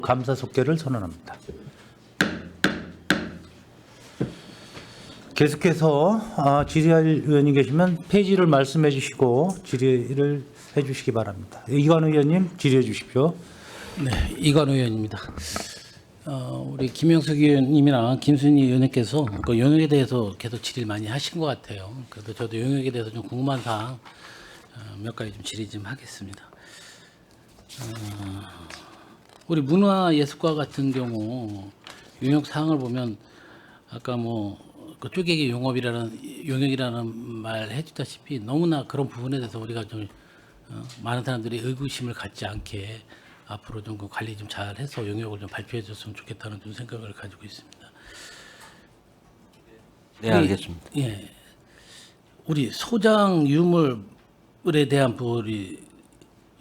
감사 속결을 선언합니다. 계속해서 질의할 의원이 계시면 페이지를 말씀해 주시고 질의를 해 주시기 바랍니다. 이관 의원님 질의해 주십시오. 네, 이관 의원입니다. 우리 김영석 의원님이랑 김순희 의원님께서 그 용역에 대해서 계속 질의를 많이 하신 것 같아요. 그래도 저도 용역에 대해서 좀 궁금한 사항 몇 가지 좀 질의 좀 하겠습니다. 우리 문화예술과 같은 경우 용역 사항을 보면 아까 그 쪼개기 용역이라는 말 해주다시피 너무나 그런 부분에 대해서 우리가 좀 많은 사람들이 의구심을 갖지 않게 앞으로 좀 그 관리 좀 잘해서 용역을 좀 발표해 줬으면 좋겠다는 좀 생각을 가지고 있습니다. 네, 알겠습니다. 예, 우리 소장 유물에 대한 우리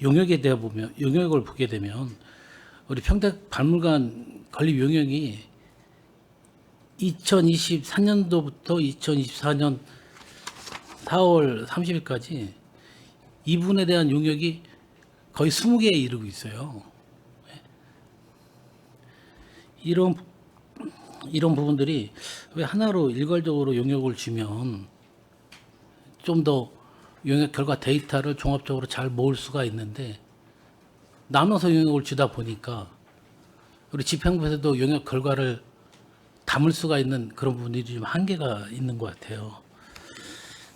용역에 대해 보면 용역을 보게 되면 우리 평택박물관 건립 용역이 2023년도부터 2024년 4월 30일까지 이 부분에 대한 용역이 거의 20개에 이르고 있어요. 이런 부분들이 왜 하나로 일괄적으로 용역을 주면 좀 더 용역 결과 데이터를 종합적으로 잘 모을 수가 있는데 나눠서 용역을 주다 보니까 우리 집행부에서도 용역 결과를 담을 수가 있는 그런 부분들이 좀 한계가 있는 것 같아요.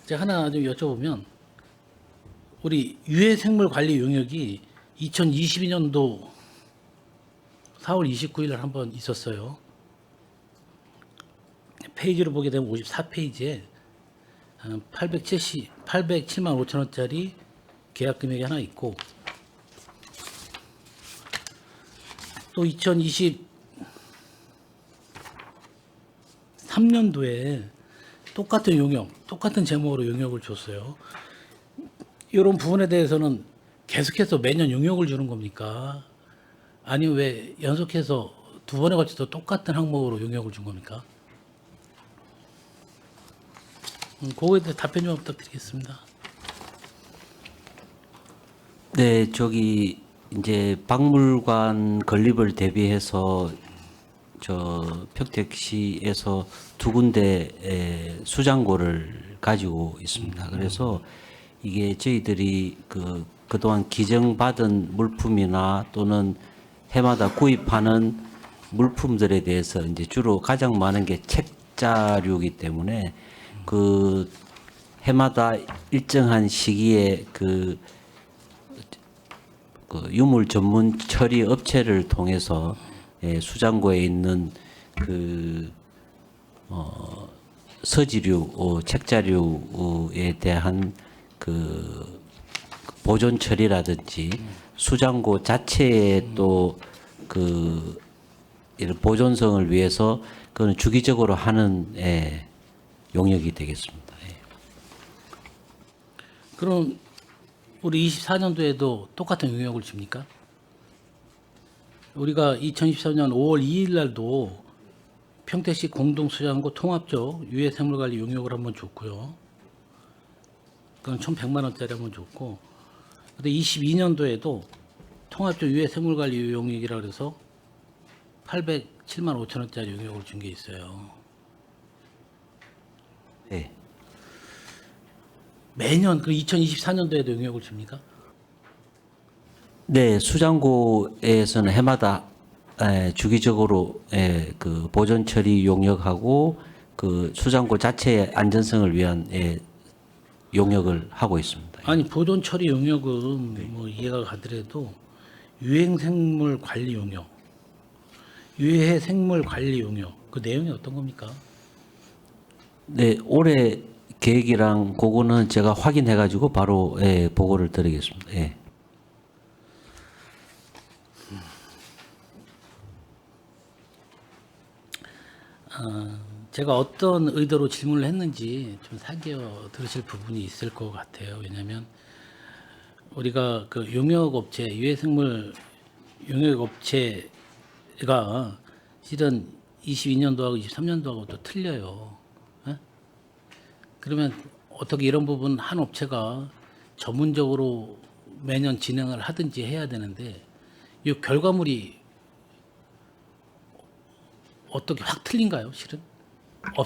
제가 하나 좀 여쭤보면 우리 유해생물관리 용역이 2022년도 4월 29일 날 한번 있었어요. 페이지로 보게 되면 54페이지에 807만 5천 원짜리 계약 금액이 하나 있고 또 2023년도에 똑같은 용역, 똑같은 제목으로 용역을 줬어요. 이런 부분에 대해서는 계속해서 매년 용역을 주는 겁니까? 아니면 왜 연속해서 두 번에 걸쳐서 똑같은 항목으로 용역을 준 겁니까? 그거에 대해 답변 좀 부탁드리겠습니다. 네, 저기 이제 박물관 건립을 대비해서 저 평택시에서 두 군데 수장고를 가지고 있습니다. 그래서 이게 저희들이 그동안 기증받은 물품이나 또는 해마다 구입하는 물품들에 대해서 이제 주로 가장 많은 게 책자류이기 때문에 그 해마다 일정한 시기에 그 유물 전문 처리 업체를 통해서 수장고에 있는 서지류, 책자류에 대한 보존 처리라든지 수장고 자체에 또 이런 보존성을 위해서 그건 주기적으로 하는 용역이 되겠습니다. 그럼 우리 24년도에도 똑같은 용역을 줍니까? 우리가 2023년 5월 2일 날도 평택시 공동수장고 통합적 유해생물관리 용역을 한번 줬고요. 그건 1,100만 원짜리 한번 줬고, 근데 22년도에도 통합적 유해생물관리 용역이라 그래서 807만 5천 원짜리 용역을 준 게 있어요. 네. 매년 그 2024년도에도 용역을 줍니까? 네, 수장고에서는 해마다 주기적으로 그 보존 처리 용역하고 그 수장고 자체의 안전성을 위한 용역을 하고 있습니다. 아니 보존 처리 용역은 뭐 이해가 가더라도 유해생물 관리 용역, 유해 생물 관리 용역 그 내용이 어떤 겁니까? 네, 올해 계획이랑 그거는 제가 확인해 가지고 바로 보고를 드리겠습니다. 예. 제가 어떤 의도로 질문을 했는지 좀 사겨 들으실 부분이 있을 것 같아요. 왜냐하면 우리가 그 용역업체, 유해생물 용역업체가 실은 22년도하고 23년도하고 또 틀려요. 예? 그러면 어떻게 이런 부분 한 업체가 전문적으로 매년 진행을 하든지 해야 되는데 이 결과물이 어떻게 확 틀린가요, 실은?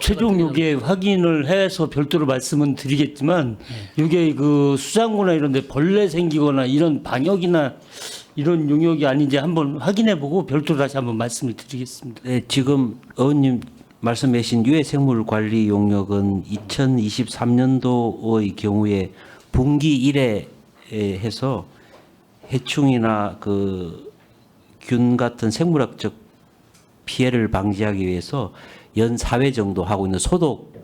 최종 요게 확인을 해서 별도로 말씀은 드리겠지만 요게 그 수장고나 이런 데 벌레 생기거나 이런 방역이나 이런 용역이 아닌지 한번 확인해 보고 별도로 다시 한번 말씀을 드리겠습니다. 네, 지금 의원님 말씀하신 유해생물 관리 용역은 2023년도의 경우에 분기 1회 해서 해충이나 그 균 같은 생물학적 피해를 방지하기 위해서 연 4회 정도 하고 있는 소독,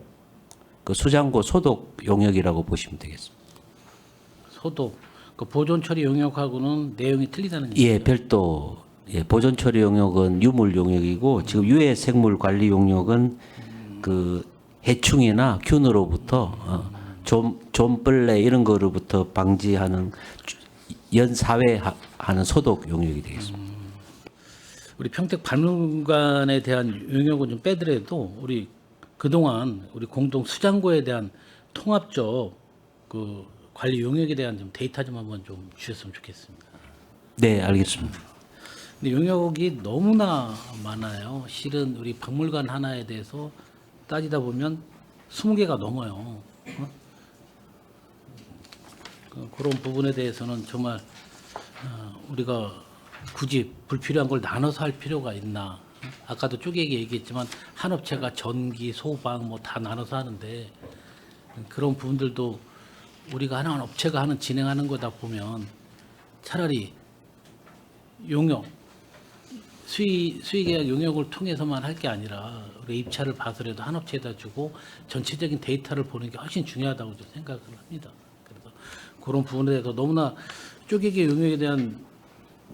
그 수장고 소독 용역이라고 보시면 되겠습니다. 소독, 그 보존 처리 용역하고는 내용이 틀리다는 얘기죠. 예, 별도 보존 처리 용역은 유물 용역이고 지금 유해 생물 관리 용역은 그 해충이나 균으로부터 좀벌레 이런 거로부터 방지하는 연 4회 하는 소독 용역이 되겠습니다. 우리 평택 박물관에 대한 용역은 좀 빼더라도 우리 그동안 우리 공동 수장고에 대한 통합적 그 관리 용역에 대한 좀 데이터 좀 한번 좀 주셨으면 좋겠습니다. 네, 알겠습니다. 근데 용역이 너무나 많아요. 실은 우리 박물관 하나에 대해서 따지다 보면 20개가 넘어요. 그런 부분에 대해서는 정말 우리가 굳이 불필요한 걸 나눠서 할 필요가 있나. 아까도 쪼개기 얘기했지만 한 업체가 전기, 소방 뭐 다 나눠서 하는데 그런 부분들도 우리가 하나한 업체가 하는 진행하는 거다 보면 차라리 용역, 수의계약 용역을 통해서만 할 게 아니라 우리 입찰을 봐서라도 한 업체에다 주고 전체적인 데이터를 보는 게 훨씬 중요하다고 좀 생각을 합니다. 그래서 그런 부분에 대해서 너무나 쪼개기 용역에 대한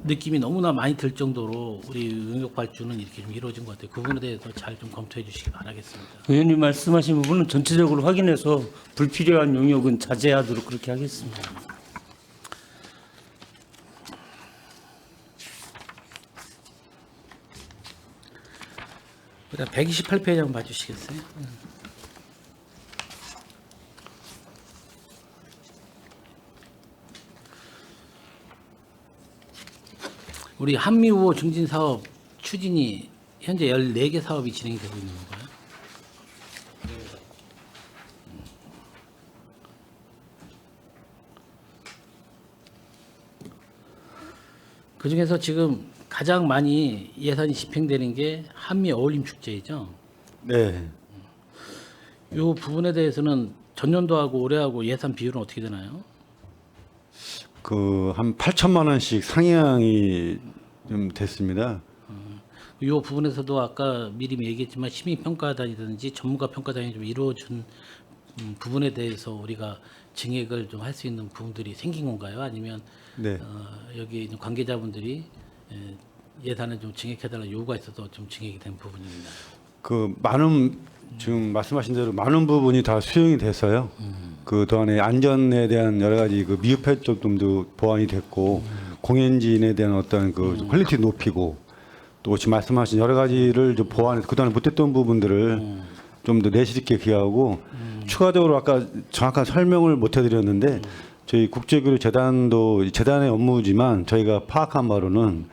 느낌이 너무나 많이 들 정도로 우리 용역 발주는 이렇게 좀 이루어진 것 같아요. 그 부분에 대해서 잘 좀 검토해 주시기 바라겠습니다. 의원님 말씀하신 부분은 전체적으로 확인해서 불필요한 용역은 자제하도록 그렇게 하겠습니다. 그다음 128페이지 한번 봐주시겠어요? 우리 한미우호 증진 사업 추진이 현재 14개 사업이 진행이 되고 있는 건가요? 그 중에서 지금 가장 많이 예산이 집행되는 게 한미 어울림 축제이죠. 네. 이 부분에 대해서는 전년도하고 올해하고 예산 비율은 어떻게 되나요? 그 한 8천만 원씩 상향이 좀 됐습니다. 이 부분에서도 아까 미리 얘기했지만 시민 평가단이든지 전문가 평가단이 좀 이루어준 부분에 대해서 우리가 증액을 좀 할 수 있는 부분들이 생긴 건가요? 아니면 네. 여기 있는 관계자분들이 예산을 좀 증액해달라는 요구가 있어서 좀 증액이 된 부분입니다. 그 많은 지금 말씀하신 대로 많은 부분이 다 수용이 됐어요. 그 동안에 안전에 대한 여러 가지 그 미흡했던 점도 보완이 됐고 공연진에 대한 어떤 그 퀄리티 높이고 또 지금 말씀하신 여러 가지를 좀 보완해서 그동안 못했던 부분들을 좀 더 내실 있게 기하고 추가적으로 아까 정확한 설명을 못 해드렸는데 저희 국제교류재단도 재단의 업무지만 저희가 파악한 바로는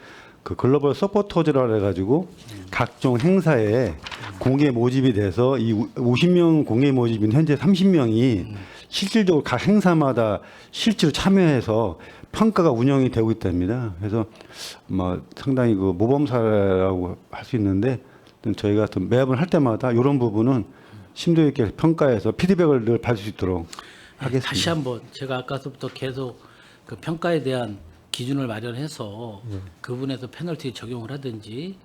그 글로벌 서포터즈라 해가지고 각종 행사에 공개 모집이 돼서 이 50명 공개 모집인 현재 30명이 실질적으로 각 행사마다 실제로 참여해서 평가가 운영이 되고 있답니다. 그래서 뭐 상당히 그 모범사라고 할 수 있는데 저희가 매번 할 때마다 이런 부분은 심도 있게 평가해서 피드백을 늘 받을 수 있도록 하겠습니다. 다시 한번 제가 아까부터 계속 그 평가에 대한 기준을 마련해서 그 부분에서 페널티 적용을 하든지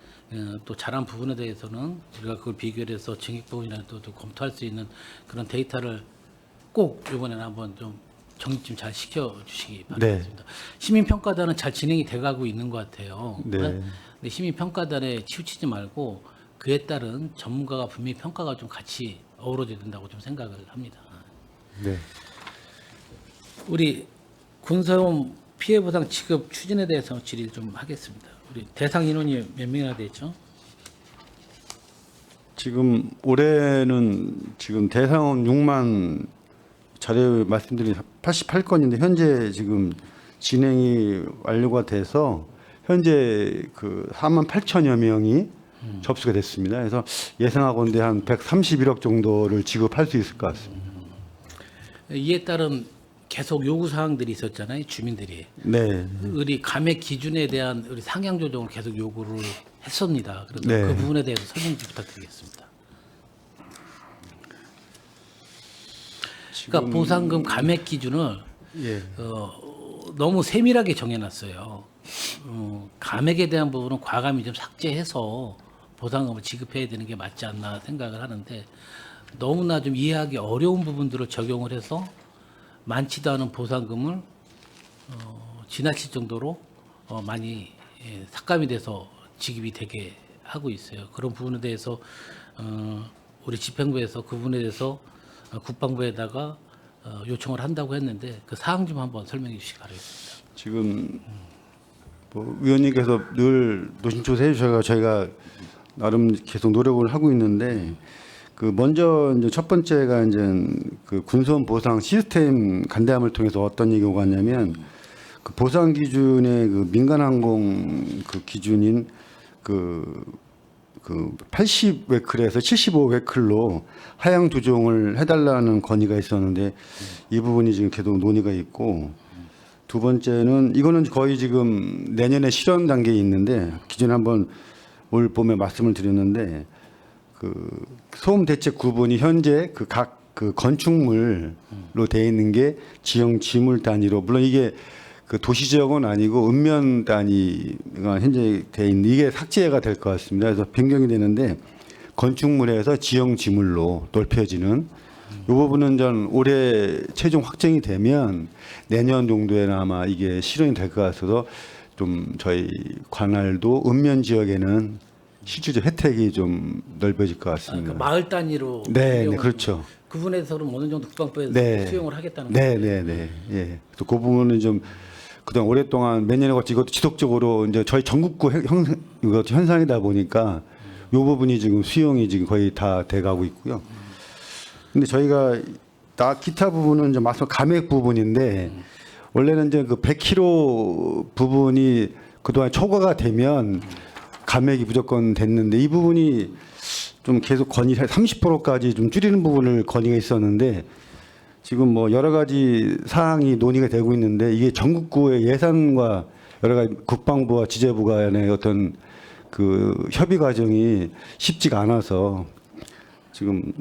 또 잘한 부분에 대해서는 우리가 그걸 비교해서 증액 부분이라도 또 검토할 수 있는 그런 데이터를 꼭 이번에는 한번 좀 정립 좀 잘 시켜주시기 바라겠습니다. 시민평가단은 잘 진행이 돼가고 있는 것 같아요. 네. 근데 시민평가단에 치우치지 말고 그에 따른 전문가가 분명히 평가가 좀 같이 어우러져야 된다고 좀 생각을 합니다. 네. 우리 군사용 피해보상 지급 추진에 대해서 질의를 좀 하겠습니다. 우리 대상 인원이 몇 명이나 되죠? 지금 올해는 지금 대상은 6만 자료 말씀드린 88건인데 현재 지금 진행이 완료가 돼서 현재 그 4만 8천여 명이 접수가 됐습니다. 그래서 예상하건대 한 131억 정도를 지급할 수 있을 것 같습니다. 이에 따른 계속 요구 사항들이 있었잖아요, 주민들이. 네. 우리 감액 기준에 대한 우리 상향 조정을 계속 요구를 했습니다. 그래서 네. 그 부분에 대해서 설명 좀 부탁드리겠습니다. 그러니까 보상금 감액 기준을 예. 너무 세밀하게 정해놨어요. 감액에 대한 부분은 과감히 좀 삭제해서 보상금을 지급해야 되는 게 맞지 않나 생각을 하는데 너무나 좀 이해하기 어려운 부분들을 적용을 해서 많지도 않은 보상금을 지나칠 정도로 많이 삭감이 돼서 지급이 되게 하고 있어요. 그런 부분에 대해서 우리 집행부에서 그 부분에 대해서 국방부에다가 요청을 한다고 했는데 그 사항 좀 한번 설명해 주시기 바라겠습니다. 지금 뭐 의원님께서 늘 노심초사해 주셔서 저희가 나름 계속 노력을 하고 있는데 그 먼저 이제 첫 번째가 이제 그 군수원 보상 시스템 간대함을 통해서 어떤 얘기가 왔냐면 그 보상 기준의 그 민간항공 그 기준인 그 80웨클에서 75웨클로 하향 조정을 해달라는 건의가 있었는데 이 부분이 지금 계속 논의가 있고 두 번째는 이거는 거의 지금 내년에 실현 단계에 있는데 기존에 한번 올 봄에 말씀을 드렸는데 그 소음 대책 구분이 현재 그 각 그 건축물로 되어 있는 게 지형 지물 단위로 물론 이게 그 도시 지역은 아니고 읍면 단위가 현재 돼 있는 이게 삭제가 될 것 같습니다. 그래서 변경이 되는데 건축물에서 지형 지물로 넓혀지는 이 부분은 전 올해 최종 확정이 되면 내년 정도에는 아마 이게 실현이 될 것 같아서 좀 저희 관할도 읍면 지역에는 실질적 혜택이 좀 넓어질 것 같습니다. 그러니까 마을 단위로 네, 수용을- 네, 그렇죠. 그 부분에서는 어느 정도 국방부에서 네. 수용을 하겠다는 네, 거죠. 네, 네. 예. 또 그 부분은 좀 그동안 오랫동안 몇 년에 걸쳐 이것도 지속적으로 이제 저희 전국구 이거 현상이다 보니까 이 부분이 지금 수용이 지금 거의 다 돼가고 있고요. 근데 저희가 기타 부분은 좀 말씀 감액 부분인데 원래는 이제 그 100km 부분이 그동안 초과가 되면 감액이 무조건 됐는데 이 부분이 좀 계속 건의 30%까지 좀 줄이는 부분을 건의가 있었는데 지금 뭐 여러 가지 사항이 논의가 되고 있는데 이게 전국구의 예산과 여러 가지 국방부와 지재부 간의 어떤 그 협의 과정이 쉽지가 않아서 지금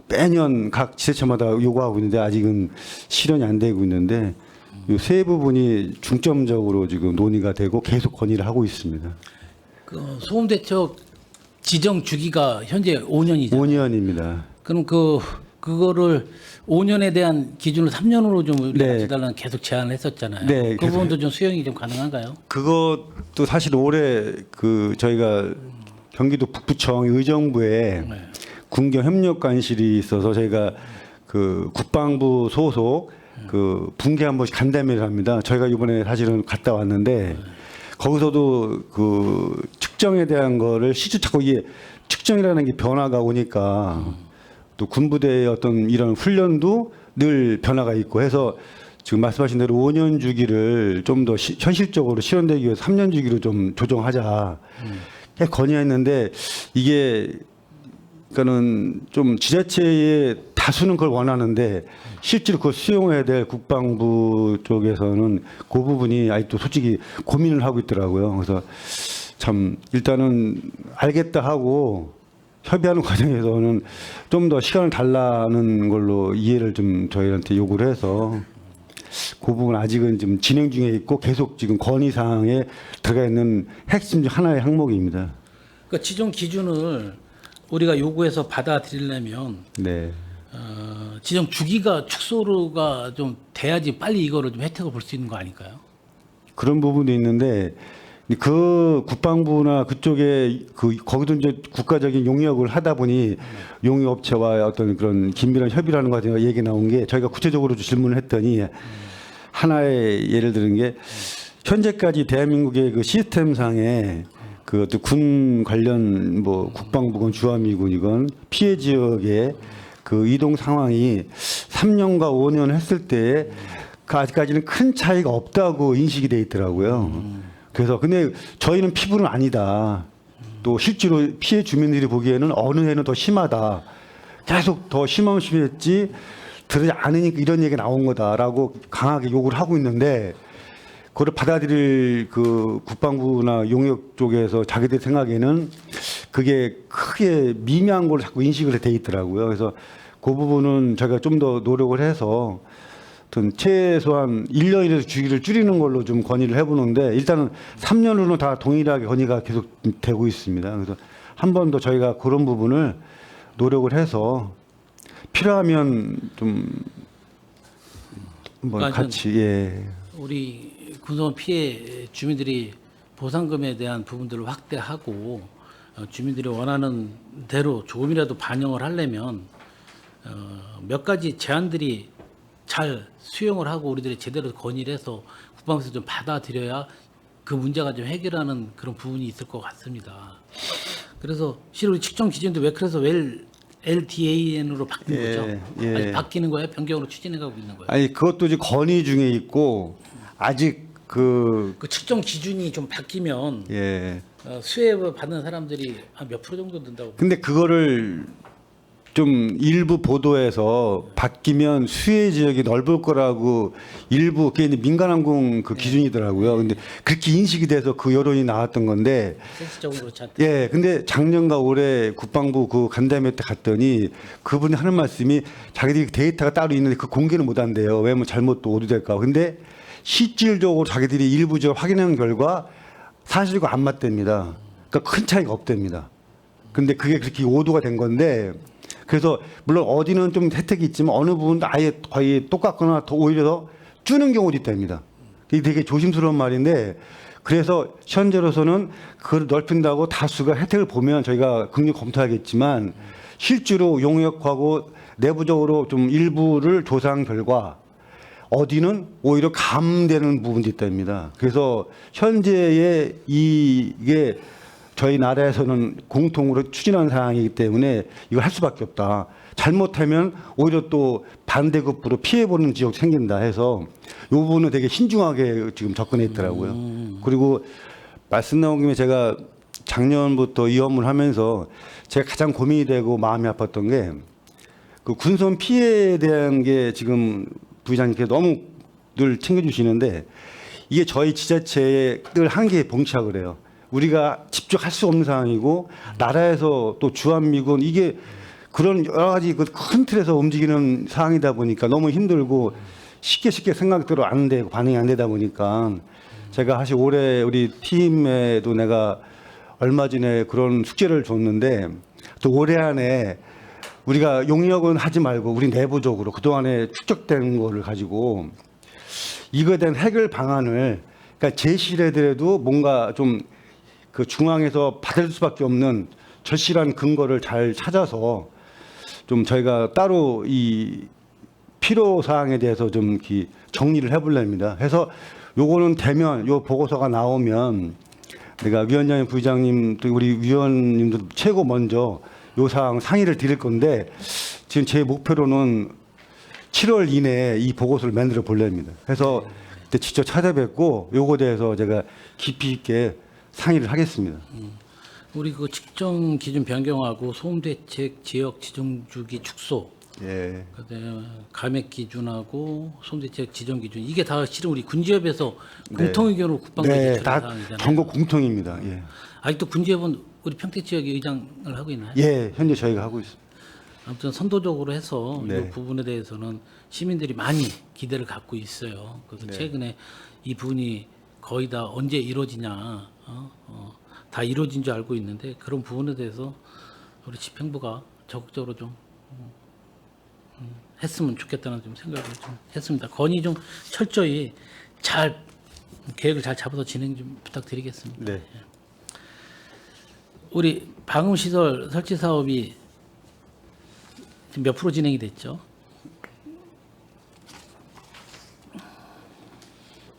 매년 각 지자체마다 요구하고 있는데 아직은 실현이 안 되고 있는데 이 세 부분이 중점적으로 지금 논의가 되고 계속 건의를 하고 있습니다. 그 소음 대책 지정 주기가 현재 5년이죠. 5년입니다. 그럼 그거를 5년에 대한 기준을 3년으로 좀 우리가 네. 맞춰달라는 계속 제안을 했었잖아요. 네, 그 부분도 좀 수용이 좀 가능한가요? 그것도 사실 올해 그 저희가 경기도 북부청 의정부에 네. 군경 협력 관실이 있어서 저희가 그 국방부 소속 그 분기 한 번씩 간담회를 합니다. 저희가 이번에 사실은 갔다 왔는데 거기서도 그 측정에 대한 거를 실제 자꾸 이게 측정이라는 게 변화가 오니까 또 군부대의 어떤 이런 훈련도 늘 변화가 있고 해서 지금 말씀하신 대로 5년 주기를 좀 더 현실적으로 실현되기 위해서 3년 주기로 좀 조정하자 건의했는데 이게 그러니까는 좀 지자체의 다수는 그걸 원하는데 실제로 그걸 수용해야 될 국방부 쪽에서는 그 부분이 아직도 솔직히 고민을 하고 있더라고요. 그래서 참 일단은 알겠다 하고 협의하는 과정에서는 좀 더 시간을 달라는 걸로 이해를 좀 저희한테 요구를 해서 그 부분 아직은 지금 진행 중에 있고 계속 지금 건의 사항에 들어가 있는 핵심 중 하나의 항목입니다. 그 지정 기준을 우리가 요구해서 받아들이려면 네. 지정 주기가 축소가 좀 돼야지 빨리 이거를 좀 혜택을 볼 수 있는 거 아닐까요? 그런 부분도 있는데 그 국방부나 그쪽에 거기도 이제 국가적인 용역을 하다 보니 용역업체와 어떤 그런 긴밀한 협의라는 거 같은 얘기 나온 게 저희가 구체적으로 질문을 했더니 하나의 예를 드는 게 현재까지 대한민국의 그 시스템상에 그 군 관련 뭐 국방부건 주한미군이건 피해 지역의 그 이동 상황이 3년과 5년 했을 때 그 아직까지는 큰 차이가 없다고 인식이 돼 있더라고요. 그래서 근데 저희는 피부는 아니다. 또 실제로 피해 주민들이 보기에는 어느 해는 더 심하다. 계속 더 심하면 심했지 들지 않으니까 이런 얘기가 나온 거다라고 강하게 욕을 하고 있는데 그걸 받아들일 그 국방부나 용역 쪽에서 자기들 생각에는 그게 크게 미미한 걸로 자꾸 인식을 돼 있더라고요. 그래서 그 부분은 저희가 좀 더 노력을 해서 하여튼 최소한 1년이라도 주기를 줄이는 걸로 좀 건의를 해보는데 일단은 3년으로 다 동일하게 건의가 계속 되고 있습니다. 그래서 한 번 더 저희가 그런 부분을 노력을 해서 필요하면 좀 한번 그러니까 같이 예. 우리 군소원 피해 주민들이 보상금에 대한 부분들을 확대하고 주민들이 원하는 대로 조금이라도 반영을 하려면 몇 가지 제안들이 잘 수용을 하고 우리들이 제대로 건의를 해서 국방부에서 좀 받아들여야 그 문제가 좀 해결하는 그런 부분이 있을 것 같습니다. 그래서 실은 우리 측정 기준도 왜 그래서 LDAN으로 바뀐 예, 거죠? 예. 아직 바뀌는 거예요? 변경으로 추진해가고 있는 거예요? 아니 그것도 이제 건의 중에 있고 아직 그 측정 기준이 좀 바뀌면 예. 수혜 받는 사람들이 한 몇 프로 정도 된다고? 근데 그거를 좀 일부 보도에서 바뀌면 수혜 지역이 넓을 거라고 일부 그게 이제 민간항공 그 기준이더라고요. 근데 그렇게 인식이 돼서 그 여론이 나왔던 건데 센스적으로 그렇지 않다. 예, 근데 작년과 올해 국방부 그 간담회 때 갔더니 그분이 하는 말씀이 자기들이 데이터가 따로 있는데 그 공개는 못 한대요. 왜냐면 잘못 또 오류될까. 근데 실질적으로 자기들이 일부적으로 확인한 결과 사실과 안 맞답니다. 그러니까 큰 차이가 없답니다. 근데 그게 그렇게 오도가 된 건데 그래서 물론 어디는 좀 혜택이 있지만 어느 부분도 아예 거의 똑같거나 더 오히려 더 주는 경우도 있답니다. 이게 되게 조심스러운 말인데 그래서 현재로서는 그걸 넓힌다고 다수가 혜택을 보면 저희가 긍정 검토하겠지만 실제로 용역하고 내부적으로 좀 일부를 조사한 결과 어디는 오히려 감되는 부분도 있답니다. 그래서 현재의 이게 저희 나라에서는 공통으로 추진한 사항이기 때문에 이걸 할 수밖에 없다. 잘못하면 오히려 또 반대급부로 피해보는 지역이 생긴다 해서 이 부분은 되게 신중하게 지금 접근해 있더라고요. 그리고 말씀 나온 김에 제가 작년부터 이 업무를 하면서 제가 가장 고민이 되고 마음이 아팠던 게 그 군손 피해에 대한 게 지금 부의장님께서 너무 늘 챙겨주시는데 이게 저희 지자체에 늘 한계에 봉착을 해요. 우리가 직접 할 수 없는 상황이고 나라에서 또 주한미군 이게 그런 여러 가지 그 큰 틀에서 움직이는 상황이다 보니까 너무 힘들고 쉽게 생각대로 안 되고 반응이 안 되다 보니까 제가 사실 올해 우리 팀에도 내가 얼마 전에 그런 숙제를 줬는데 또 올해 안에 우리가 용역은 하지 말고 우리 내부적으로 그동안에 축적된 거를 가지고 이거에 대한 해결 방안을 그러니까 제시를 해더라도 뭔가 좀 그 중앙에서 받을 수밖에 없는 절실한 근거를 잘 찾아서 좀 저희가 따로 이 필요 사항에 대해서 좀 이렇게 정리를 해보렵니다. 해서 요거는 되면 요 보고서가 나오면 내가 위원장님, 부의장님, 또 우리 위원님도 최고 먼저 요 사항 상의를 드릴 건데 지금 제 목표로는 7월 이내에 이 보고서를 만들어 보렵니다. 해서 그때 직접 찾아뵙고 요거에 대해서 제가 깊이 있게 상의를 하겠습니다. 우리 그 측정 기준 변경하고 소음 대책 지역 지정 주기 축소, 예. 그다음에 감액 기준하고 소음 대책 지정 기준 이게 다 실은 우리 군지협에서 네. 공통 의견으로 국방부에 네, 제출한 다 사항이잖아요. 전국 공통입니다. 예. 아직도 군지협은 우리 평택 지역의 의장을 하고 있나요? 예, 현재 저희가 하고 있습니다. 아무튼 선도적으로 해서 네. 이 부분에 대해서는 시민들이 많이 기대를 갖고 있어요. 그래서 네. 최근에 이 부분이 거의 다 언제 이루어지냐, 다 이루어진 줄 알고 있는데 그런 부분에 대해서 우리 집행부가 적극적으로 좀 했으면 좋겠다는 좀 생각을 좀 했습니다. 건의 좀 철저히 잘 계획을 잘 잡아서 진행 좀 부탁드리겠습니다. 네. 우리 방음 시설 설치 사업이 지금 몇 프로 진행이 됐죠?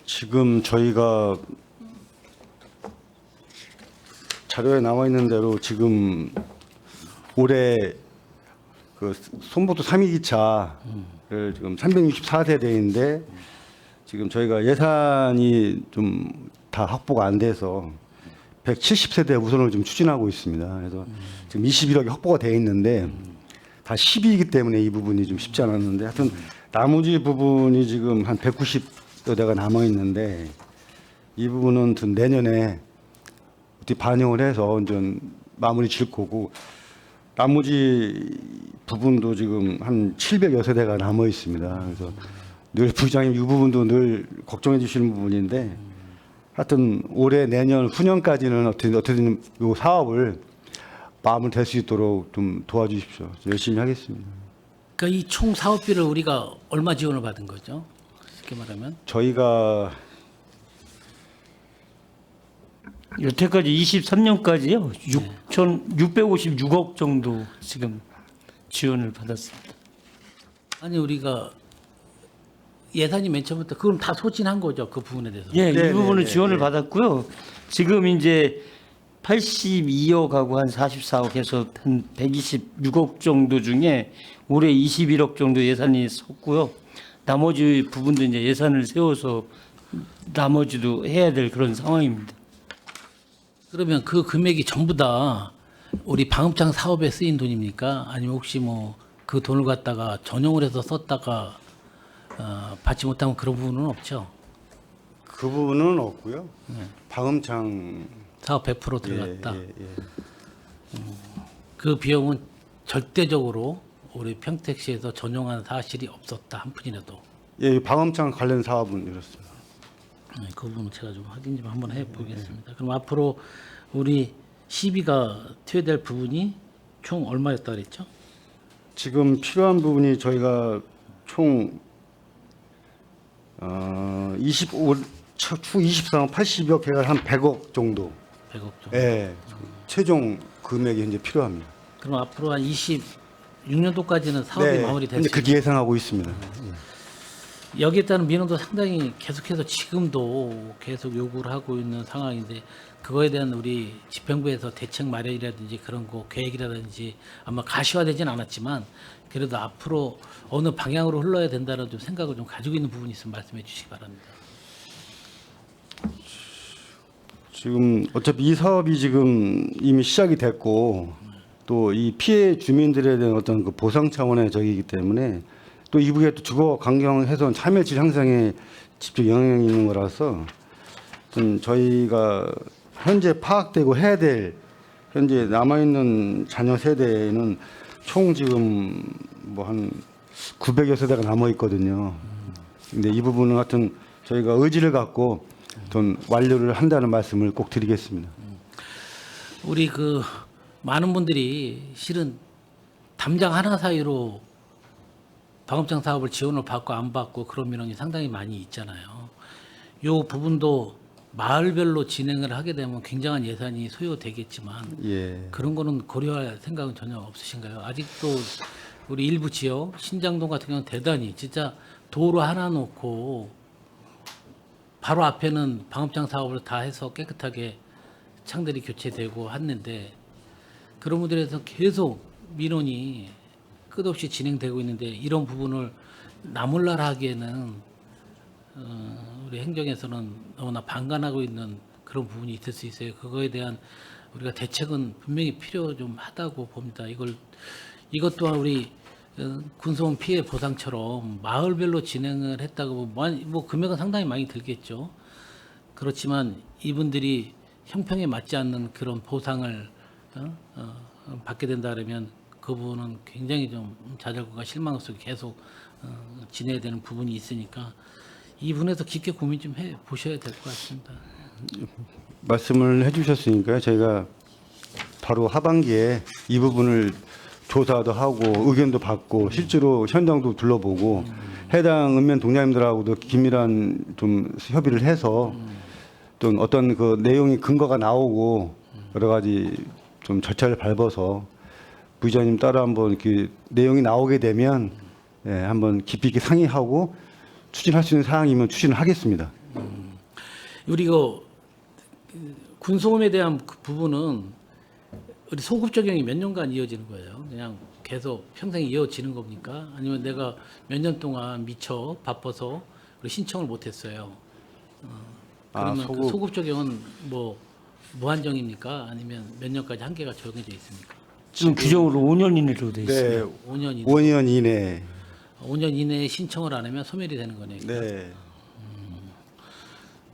지금 저희가 자료에 나와 있는 대로 지금 올해 그 손보도 3.2기차를 지금 364세대인데 지금 저희가 예산이 좀 다 확보가 안 돼서 170세대 우선을 좀 추진하고 있습니다. 그래서 지금 21억이 확보가 돼 있는데 다 10이기 때문에 이 부분이 좀 쉽지 않았는데 하여튼 나머지 부분이 지금 한 190여 대가 남아 있는데 이 부분은 내년에 어떻게 반영을 해서 좀 마무리 질 거고 나머지 부분도 지금 한 700여 세대가 남아 있습니다. 그래서 늘 부장님 이 부분도 늘 걱정해 주시는 부분인데 하여튼 올해 내년 후년까지는 어떻게든 이 사업을 마무리될 수 있도록 좀 도와주십시오. 열심히 하겠습니다. 그러니까 이 총 사업비를 우리가 얼마 지원을 받은 거죠? 쉽게 말하면 저희가 여태까지 23년까지요. 656억 정도 지금 지원을 받았습니다. 아니 우리가 예산이 맨 처음부터 그럼 다 소진한 거죠 그 부분에 대해서. 예, 네, 이 부분은 네, 지원을 네. 받았고요. 지금 이제 82억하고 한 44억 해서 한 126억 정도 중에 올해 21억 정도 예산이 섰고요. 나머지 부분도 이제 예산을 세워서 나머지도 해야 될 그런 상황입니다. 그러면 그 금액이 전부 다 우리 방음창 사업에 쓰인 돈입니까? 아니면 혹시 뭐 그 돈을 갖다가 전용을 해서 썼다가 받지 못하면 그런 부분은 없죠? 그 부분은 없고요. 방음창 사업 100% 들어갔다. 예. 그 비용은 절대적으로 우리 평택시에서 전용한 사실이 없었다 한 푼이라도. 예, 방음창 관련 사업은 이렇습니다. 네, 그 부분은 제가 좀 확인 좀 한번 해보겠습니다. 그럼 앞으로 우리 시비가 투여될 부분이 총 얼마였다 그랬죠? 지금 필요한 부분이 저희가 총 25, 추 23억 80억 해가 한 100억 정도. 100억 정도. 예, 최종 금액이 현재 필요합니다. 그럼 앞으로 한 26년도까지는 사업이 마무리될 현재 수 그렇게 예상하고 있습니다. 여기에 따른 민원도 상당히 계속해서 지금도 계속 요구를 하고 있는 상황인데 그거에 대한 우리 집행부에서 대책 마련이라든지 그런 거 계획이라든지 아마 가시화되진 않았지만 그래도 앞으로 어느 방향으로 흘러야 된다는 좀 생각을 좀 가지고 있는 부분이 있으면 말씀해 주시기 바랍니다. 지금 어차피 이 사업이 지금 이미 시작이 됐고 또 이 피해 주민들에 대한 어떤 그 보상 차원의 적이기 때문에 또 이부에 또 주거 환경 훼손 참여 질 향상에 직접 영향이 있는 거라서 저희가 현재 파악되고 해야 될 현재 남아 있는 자녀 세대에는 총 지금 뭐 한 900여 세대가 남아 있거든요. 근데 이 부분은 하여튼 저희가 의지를 갖고 좀 완료를 한다는 말씀을 꼭 드리겠습니다. 우리 그 많은 분들이 실은 담장 하나 사이로 방음장 사업을 지원을 받고 안 받고 그런 민원이 상당히 많이 있잖아요. 이 부분도 마을별로 진행을 하게 되면 굉장한 예산이 소요되겠지만 예. 그런 거는 고려할 생각은 전혀 없으신가요? 아직도 우리 일부 지역 신장동 같은 경우는 대단히 진짜 도로 하나 놓고 바로 앞에는 방음장 사업을 다 해서 깨끗하게 창들이 교체되고 했는데 그런 분들에서 계속 민원이 끝없이 진행되고 있는데 이런 부분을 나몰라라 하기에는 우리 행정에서는 너무나 방관하고 있는 그런 부분이 있을 수 있어요. 그거에 대한 우리가 대책은 분명히 필요 좀 하다고 봅니다. 이것 또한 우리 군소음 피해 보상처럼 마을별로 진행을 했다고 뭐 금액은 상당히 많이 들겠죠. 그렇지만 이분들이 형평에 맞지 않는 그런 보상을 받게 된다 그러면 그 부분은 굉장히 좀 좌절과 실망 속에 계속 지내야 되는 부분이 있으니까 이 부분에서 깊게 고민 좀 해 보셔야 될 것 같습니다. 말씀을 해주셨으니까요. 저희가 바로 하반기에 이 부분을 조사도 하고 의견도 받고 실제로 현장도 둘러보고 해당 읍면 동장님들하고도 긴밀한 좀 협의를 해서 또 어떤 그 내용이 근거가 나오고 여러 가지 좀 절차를 밟아서 부의장님 따라 한번 이렇게 내용이 나오게 되면 한번 깊이 있게 상의하고 추진할 수 있는 사항이면 추진을 하겠습니다. 우리 군소음에 대한 그 부분은 우리 소급 적용이 몇 년간 이어지는 거예요. 그냥 계속 평생 이어지는 겁니까? 아니면 내가 몇 년 동안 미처 바빠서 우리 신청을 못했어요. 그러면 그 소급 적용은 뭐 무한정입니까? 아니면 몇 년까지 한계가 정해져 있습니까? 지금 규정으로 5년 이내로 돼 있어요. 네, 5년 이내. 5년 이내. 5년 이내에 신청을 안 하면 소멸이 되는 거네요. 네,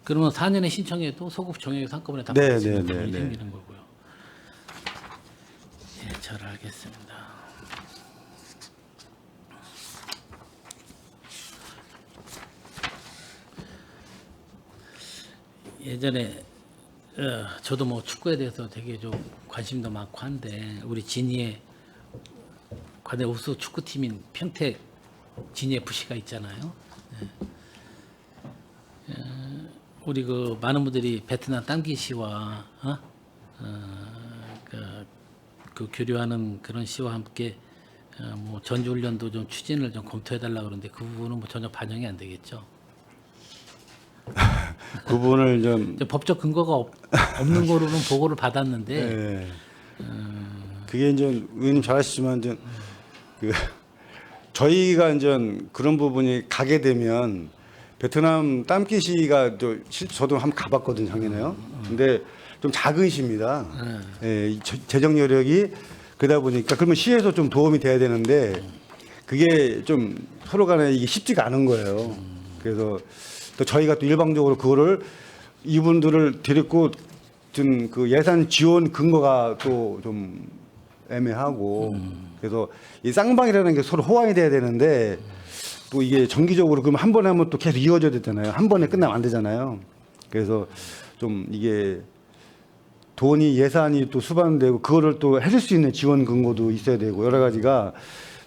그러면 4년에 신청해도 소급 정액 한꺼번에 다 네, 받을 수 있는 네, 부분이 네, 생기는 거고요. 예, 잘 알겠습니다. 예전에 저도 뭐 축구에 대해서 되게 좀 관심도 많고 한데 우리 진이의 관내 우수 축구팀인 평택 진이 FC가 있잖아요. 우리 그 많은 분들이 베트남 땅기 씨와 그 교류하는 그런 씨와 함께 뭐 전지훈련도 좀 추진을 좀 검토해달라 그러는데 그 부분은 뭐 전혀 반영이 안 되겠죠. 그 부분을 좀 이제 법적 근거가 없는 거로는 보고를 받았는데 네. 그게 이제 의원님 잘 아시지만 이제 그 저희가 이제 그런 부분이 가게 되면 베트남 땀기시가 저도 한번 가봤거든요 작년에요. 근데 좀 작은 시입니다. 예, 이 재정 여력이 그러다 보니까 그러면 시에서 좀 도움이 돼야 되는데 그게 좀 서로 간에 이게 쉽지가 않은 거예요. 그래서 또 저희가 또 일방적으로 그거를 이분들을 데리고 든 그 예산 지원 근거가 또 좀 애매하고 그래서 이 쌍방이라는 게 서로 호환이 돼야 되는데 또 이게 정기적으로 그러면 한 번에 하면 또 계속 이어져야 되잖아요. 한 번에 끝나면 안 되잖아요. 그래서 좀 이게 돈이 예산이 또 수반되고 그거를 또 해줄 수 있는 지원 근거도 있어야 되고 여러 가지가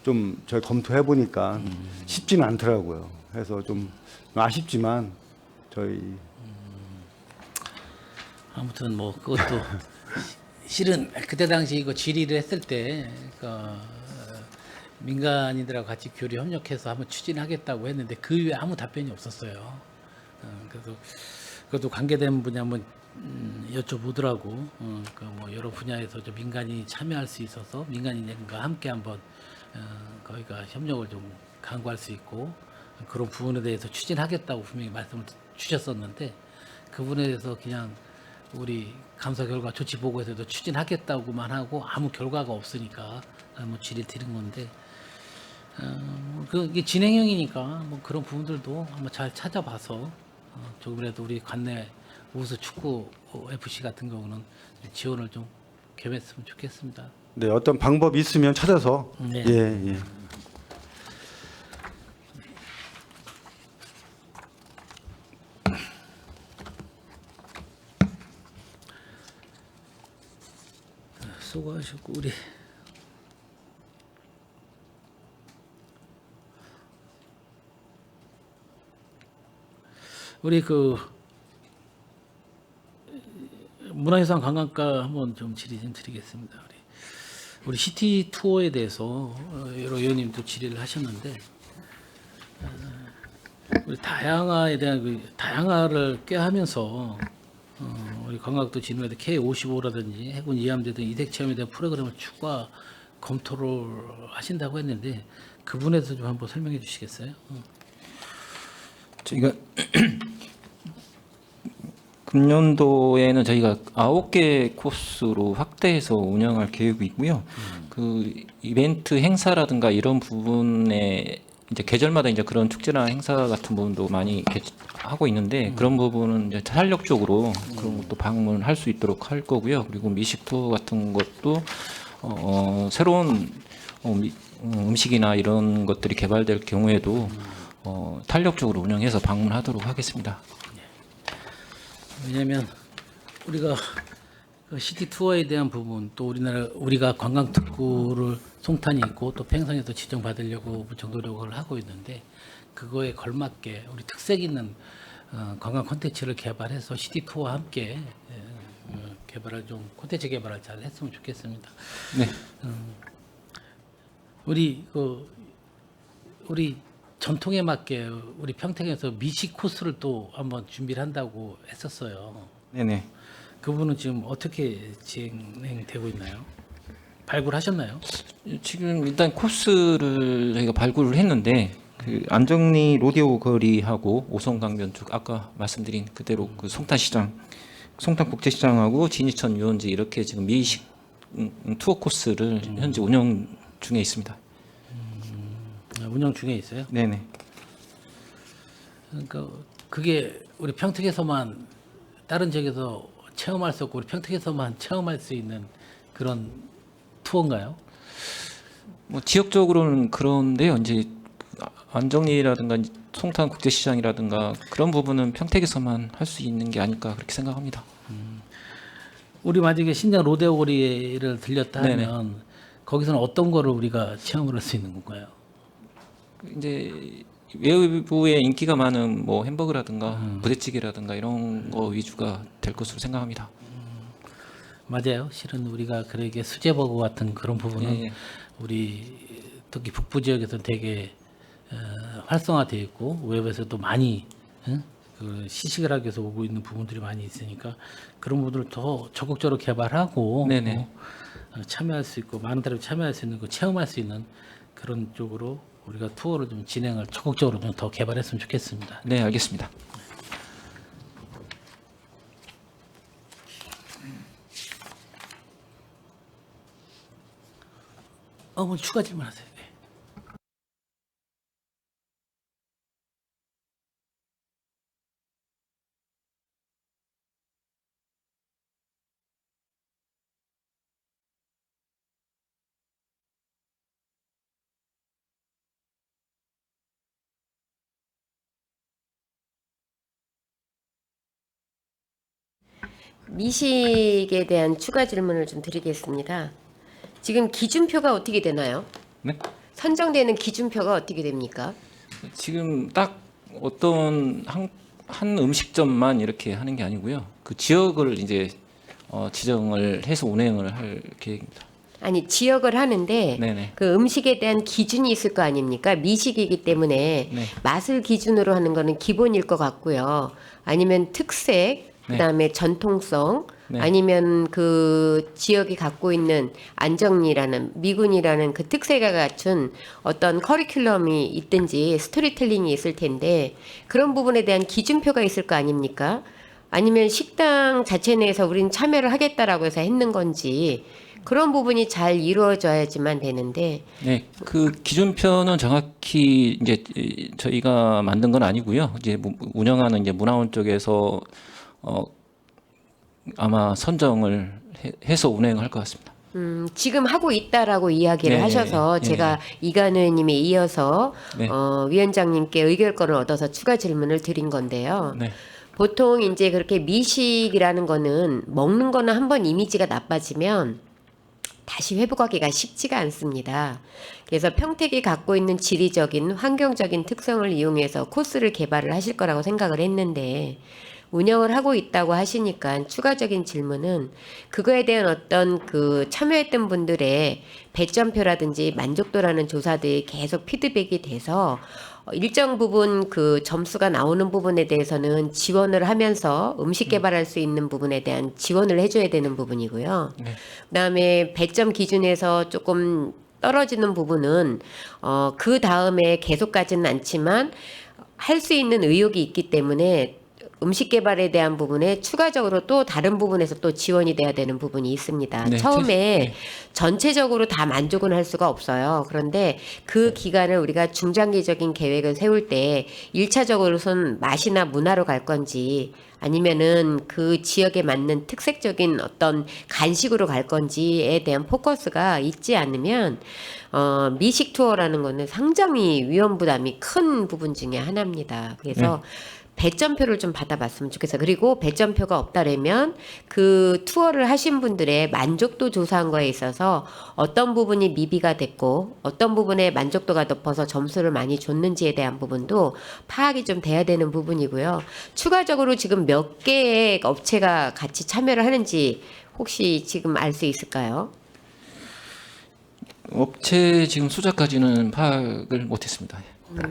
좀 저희 검토해 보니까 쉽지는 않더라고요. 그래서 좀 아쉽지만 저희 아무튼 뭐 그것도 실은 그때 당시 이거 질의를 했을 때 민간인들하고 같이 교류 협력해서 한번 추진하겠다고 했는데 그 이후에 아무 답변이 없었어요. 그래서 그것도 관계된 분야 한번 여쭤보더라고. 그러니까 뭐 여러 분야에서 좀 민간인이 참여할 수 있어서 민간인과 함께 한번 거기가 협력을 좀 강구할 수 있고 그런 부분에 대해서 추진하겠다고 분명히 말씀을 주셨었는데 그 부분에 대해서 그냥 우리 감사 결과 조치 보고에서도 추진하겠다고만 하고 아무 결과가 없으니까 뭐 질의 드린 건데 그게 진행형이니까 뭐 그런 부분들도 한번 잘 찾아봐서 조금이라도 우리 관내 우수 축구 FC 같은 경우는 지원을 좀 겸했으면 좋겠습니다. 네, 어떤 방법이 있으면 찾아서 네. 예, 예. 수고하셨고 우리 그 문화유산 관광가 한번 좀 질의 좀 드리겠습니다. 우리 시티 투어에 대해서 여러 의원님도 질의를 하셨는데 우리 다양화에 대한 그 다양화를 꾀하면서 우리 관광도 진흥에도 K55라든지 해군 이함대 등 이색 체험에 대한 프로그램을 추가 검토를 하신다고 했는데 그 부분에서 좀 한번 설명해 주시겠어요? 저희가 금년도에는 저희가 9개 코스로 확대해서 운영할 계획이 있고요. 그 이벤트 행사라든가 이런 부분에 이제 계절마다 이제 그런 축제나 행사 같은 부분도 많이 하고 있는데 그런 부분은 이제 탄력적으로 그런 것도 방문할 수 있도록 할 거고요. 그리고 미식 투어 같은 것도 새로운 음식이나 이런 것들이 개발될 경우에도 탄력적으로 운영해서 방문하도록 하겠습니다. 왜냐하면 우리가 그 시티 투어에 대한 부분 또 우리가 관광 특구를 송탄이 있고 또 팽성에서 지정받으려고 무척 노력을 하고 있는데 그거에 걸맞게 우리 특색 있는 관광 콘텐츠를 개발해서 시티 투어와 함께 개발을 좀 콘텐츠 개발을 잘 했으면 좋겠습니다. 네. 우리 전통에 맞게 우리 평택에서 미식 코스를 또 한번 준비를 한다고 했었어요. 네네. 그분은 지금 어떻게 진행되고 있나요? 발굴하셨나요? 지금 일단 코스를 저희가 발굴을 했는데 그 안정리 로데오 거리하고 오송강변 쪽 아까 말씀드린 그대로 그 송탄시장 송탄 국제시장하고 진이천 유원지 이렇게 지금 미식 투어 코스를 현재 운영 중에 있습니다. 운영 중에 있어요. 네네. 그러니까 그게 우리 평택에서만 다른 지역에서 체험할 수 없고 우리 평택에서만 체험할 수 있는 그런 투어인가요? 뭐 지역적으로는 그런데요. 이제 안정리라든가 송탄 국제시장이라든가 그런 부분은 평택에서만 할 수 있는 게 아닐까 그렇게 생각합니다. 우리 만약에 신장 로데오 거리를 들렸다 네네. 하면 거기서는 어떤 거를 우리가 체험을 할 수 있는 건가요? 이제 외부에 인기가 많은 뭐 햄버거라든가 부대찌개라든가 이런 거 위주가 될 것으로 생각합니다. 맞아요. 실은 우리가 그러게 수제버거 같은 그런 부분은 예, 예. 우리 특히 북부 지역에서는 되게 활성화되어 있고 외부에서도 많이 그 시식을 하기 위해서 오고 있는 부분들이 많이 있으니까 그런 부분들을 더 적극적으로 개발하고 네네. 참여할 수 있고 많은 사람이 참여할 수 있는 거 체험할 수 있는 그런 쪽으로 우리가 투어를 좀 진행을 적극적으로 좀 더 개발했으면 좋겠습니다. 네, 알겠습니다. 뭐 추가 질문하세요. 네. 미식에 대한 추가 질문을 좀 드리겠습니다. 지금 기준표가 어떻게 되나요? 네. 선정되는 기준표가 어떻게 됩니까? 지금 딱 어떤 한 음식점만 이렇게 하는 게 아니고요. 그 지역을 이제 지정을 해서 운행을 할 계획입니다. 아니 지역을 하는데 네네. 그 음식에 대한 기준이 있을 거 아닙니까? 미식이기 때문에 네. 맛을 기준으로 하는 거는 기본일 것 같고요. 아니면 특색, 그다음에 전통성, 네. 아니면 그 지역이 갖고 있는 안정리라는 미군이라는 그 특색을 갖춘 어떤 커리큘럼이 있든지 스토리텔링이 있을 텐데 그런 부분에 대한 기준표가 있을 거 아닙니까? 아니면 식당 자체 내에서 우리는 참여를 하겠다라고 해서 했는 건지 그런 부분이 잘 이루어져야지만 되는데 네, 그 기준표는 정확히 이제 저희가 만든 건 아니고요. 이제 운영하는 이제 문화원 쪽에서 아마 선정을 해서 운행할 것 같습니다. 지금 하고 있다라고 이야기를 네, 하셔서 네, 제가 이관우 의원님에 이어서 네. 위원장님께 의결권을 얻어서 추가 질문을 드린 건데요. 네. 보통 이제 그렇게 미식이라는 거는 먹는 거는 한번 이미지가 나빠지면 다시 회복하기가 쉽지가 않습니다. 그래서 평택이 갖고 있는 지리적인 환경적인 특성을 이용해서 코스를 개발을 하실 거라고 생각을 했는데 운영을 하고 있다고 하시니까 추가적인 질문은 그거에 대한 어떤 그 참여했던 분들의 배점표라든지 만족도라는 조사들이 계속 피드백이 돼서 일정 부분 그 점수가 나오는 부분에 대해서는 지원을 하면서 음식 개발할 수 있는 부분에 대한 지원을 해줘야 되는 부분이고요. 네. 그다음에 배점 기준에서 조금 떨어지는 부분은 그 다음에 계속 가지는 않지만 할 수 있는 의욕이 있기 때문에 음식 개발에 대한 부분에 추가적으로 또 다른 부분에서 또 지원이 돼야 되는 부분이 있습니다. 네, 처음에 네. 전체적으로 다 만족은 할 수가 없어요. 그런데 그 기간을 우리가 중장기적인 계획을 세울 때 1차적으로선 맛이나 문화로 갈 건지 아니면은 그 지역에 맞는 특색적인 어떤 간식으로 갈 건지에 대한 포커스가 있지 않으면 미식 투어라는 거는 상당히 위험 부담이 큰 부분 중에 하나입니다. 그래서 배점표를 좀 받아봤으면 좋겠어요. 그리고 배점표가 없다라면 그 투어를 하신 분들의 만족도 조사한 거에 있어서 어떤 부분이 미비가 됐고 어떤 부분에 만족도가 높아서 점수를 많이 줬는지에 대한 부분도 파악이 좀 돼야 되는 부분이고요. 추가적으로 지금 몇 개의 업체가 같이 참여를 하는지 혹시 지금 알 수 있을까요? 업체 지금 숫자까지는 파악을 못했습니다.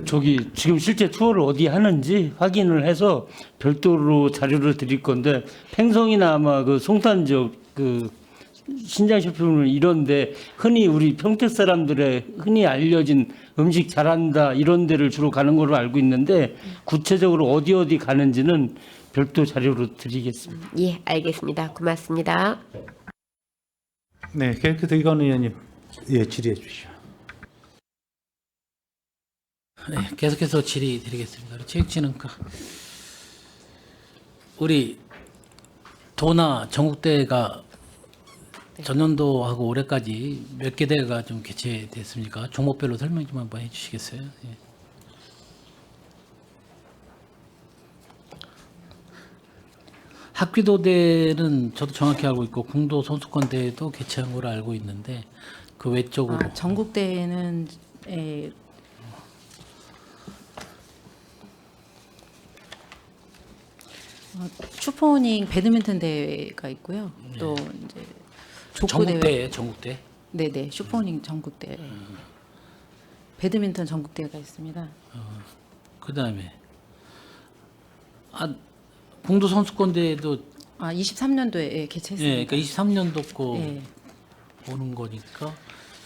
저기 지금 실제 투어를 어디 하는지 확인을 해서 별도로 자료를 드릴 건데 팽성이나 아마 그 송탄 지역 그 신장 쇼핑몰 이런데 흔히 우리 평택 사람들의 흔히 알려진 음식 잘한다 이런 데를 주로 가는 걸로 알고 있는데 구체적으로 어디 가는지는 별도 자료로 드리겠습니다. 예, 알겠습니다. 고맙습니다. 네, 계속해서 이건 의원님 예, 질의해 주시죠. 네, 계속해서 질의 드리겠습니다. 우리 체육진흥과 우리 도나 전국대회가 전년도하고 올해까지 몇 개 대회가 좀 개최됐습니까? 종목별로 설명 좀 한번 해주시겠어요? 예. 학기도대는 저도 정확히 알고 있고 궁도 선수권 대회도 개최한 걸로 알고 있는데 그 외적으로 전국 대회는 슈퍼오닝 배드민턴 대회가 있고요. 또 이제 족구 대회. 전국대. 네네, 슈퍼오닝 전국 대회. 배드민턴 전국 대회가 있습니다. 그 다음에 궁도 선수권 대회도 23년도에 개최했습니다. 예, 그러니까 23년도 거 예. 보는 거니까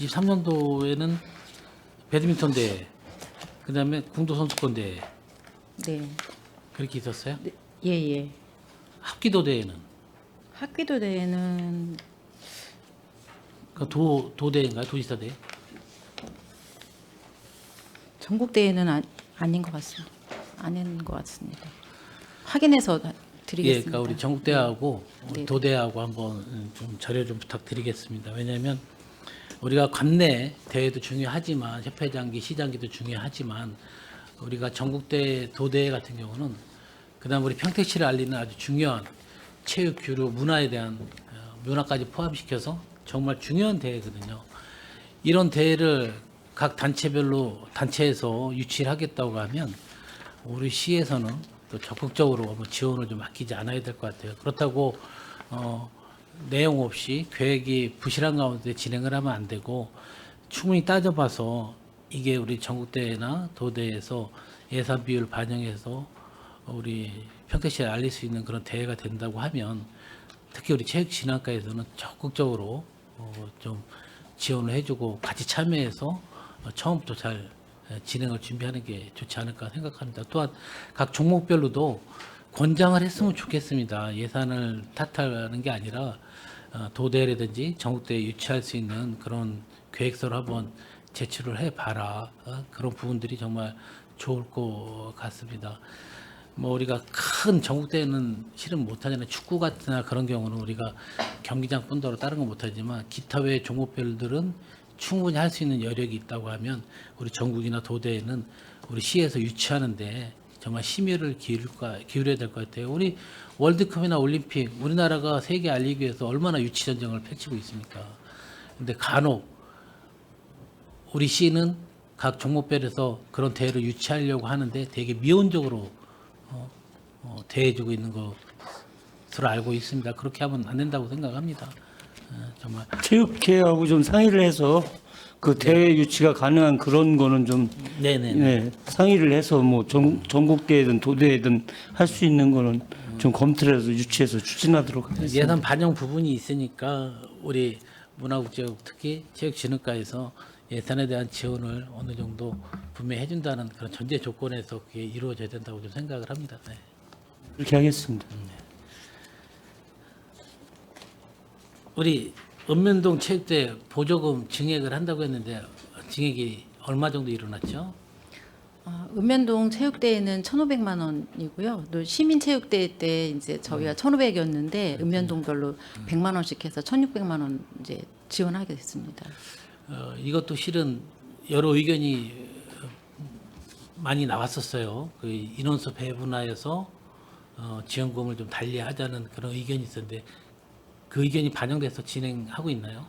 23년도에는 배드민턴 대회, 그 다음에 궁도 선수권 대회 네. 그렇게 있었어요. 예. 합기도 대회는 학기도 대회는 그 도대인가요? 도지사 대회? 전국 대회는 아닌 것 같습니다. 아닌 것 같습니다. 확인해서 예, 드리겠습니다. 그러니까 우리 전국대하고 네. 도대하고 한번 좀 자료 좀 부탁드리겠습니다. 왜냐하면 우리가 관내 대회도 중요하지만 협회장기, 시장기도 중요하지만 우리가 전국대 도대 같은 경우는 그다음 우리 평택시를 알리는 아주 중요한 체육, 규류, 문화에 대한 문화까지 포함시켜서 정말 중요한 대회거든요. 이런 대회를 각 단체에서 유치를 하겠다고 하면 우리 시에서는 또 적극적으로 한번 지원을 좀 아끼지 않아야 될 것 같아요. 그렇다고 내용 없이 계획이 부실한 가운데 진행을 하면 안 되고 충분히 따져봐서 이게 우리 전국대회나 도대에서 예산 비율 반영해서 우리 평택시에 알릴 수 있는 그런 대회가 된다고 하면 특히 우리 체육진흥과에서는 적극적으로 좀 지원을 해주고 같이 참여해서 처음부터 잘 진행을 준비하는 게 좋지 않을까 생각합니다. 또한 각 종목별로도 권장을 했으면 좋겠습니다. 예산을 탓하는 게 아니라 도대라든지 전국대에 유치할 수 있는 그런 계획서를 한번 제출을 해봐라. 그런 부분들이 정말 좋을 것 같습니다. 뭐 우리가 큰 전국대회는 실은 못하잖아요. 축구 같은 그런 경우는 우리가 경기장뿐더러 다른 건 못하지만 기타 외 종목별들은 충분히 할 수 있는 여력이 있다고 하면 우리 전국이나 도대에는 우리 시에서 유치하는데 정말 심혈을 기울여야 될 것 같아요. 우리 월드컵이나 올림픽 우리나라가 세계에 알리기 위해서 얼마나 유치 전쟁을 펼치고 있습니까? 근데 간혹 우리 시는 각 종목별에서 그런 대회를 유치하려고 하는데 되게 미온적으로 대해주고 있는 것으로 알고 있습니다. 그렇게 하면 안 된다고 생각합니다. 정말 체육회하고 좀 상의를 해서 그 대회 유치가 가능한 그런 거는 좀 네네. 상의를 해서 뭐 전국대회든 도대회든 할 수 있는 거는 좀 검토를 해서 유치해서 추진하도록 하겠습니다. 예산 반영 부분이 있으니까 우리 문화국제국 특히 체육진흥과에서 예산에 대한 지원을 어느 정도 분명히 해준다는 그런 전제 조건에서 그게 이루어져야 된다고 좀 생각을 합니다. 네. 그렇게 하겠습니다. 우리 읍면동 체육대 보조금 증액을 한다고 했는데 증액이 얼마 정도 일어났죠? 읍면동 체육대회는 1,500만 원이고요. 또 시민체육대회 때 이제 저희가 1,500이었는데 읍면동별로 100만 원씩 해서 1,600만 원 이제 지원하게 됐습니다. 이것도 실은 여러 의견이 많이 나왔었어요. 그 인원수 배분화해서 지원금을 좀 달리하자는 그런 의견이 있었는데 그 의견이 반영돼서 진행하고 있나요?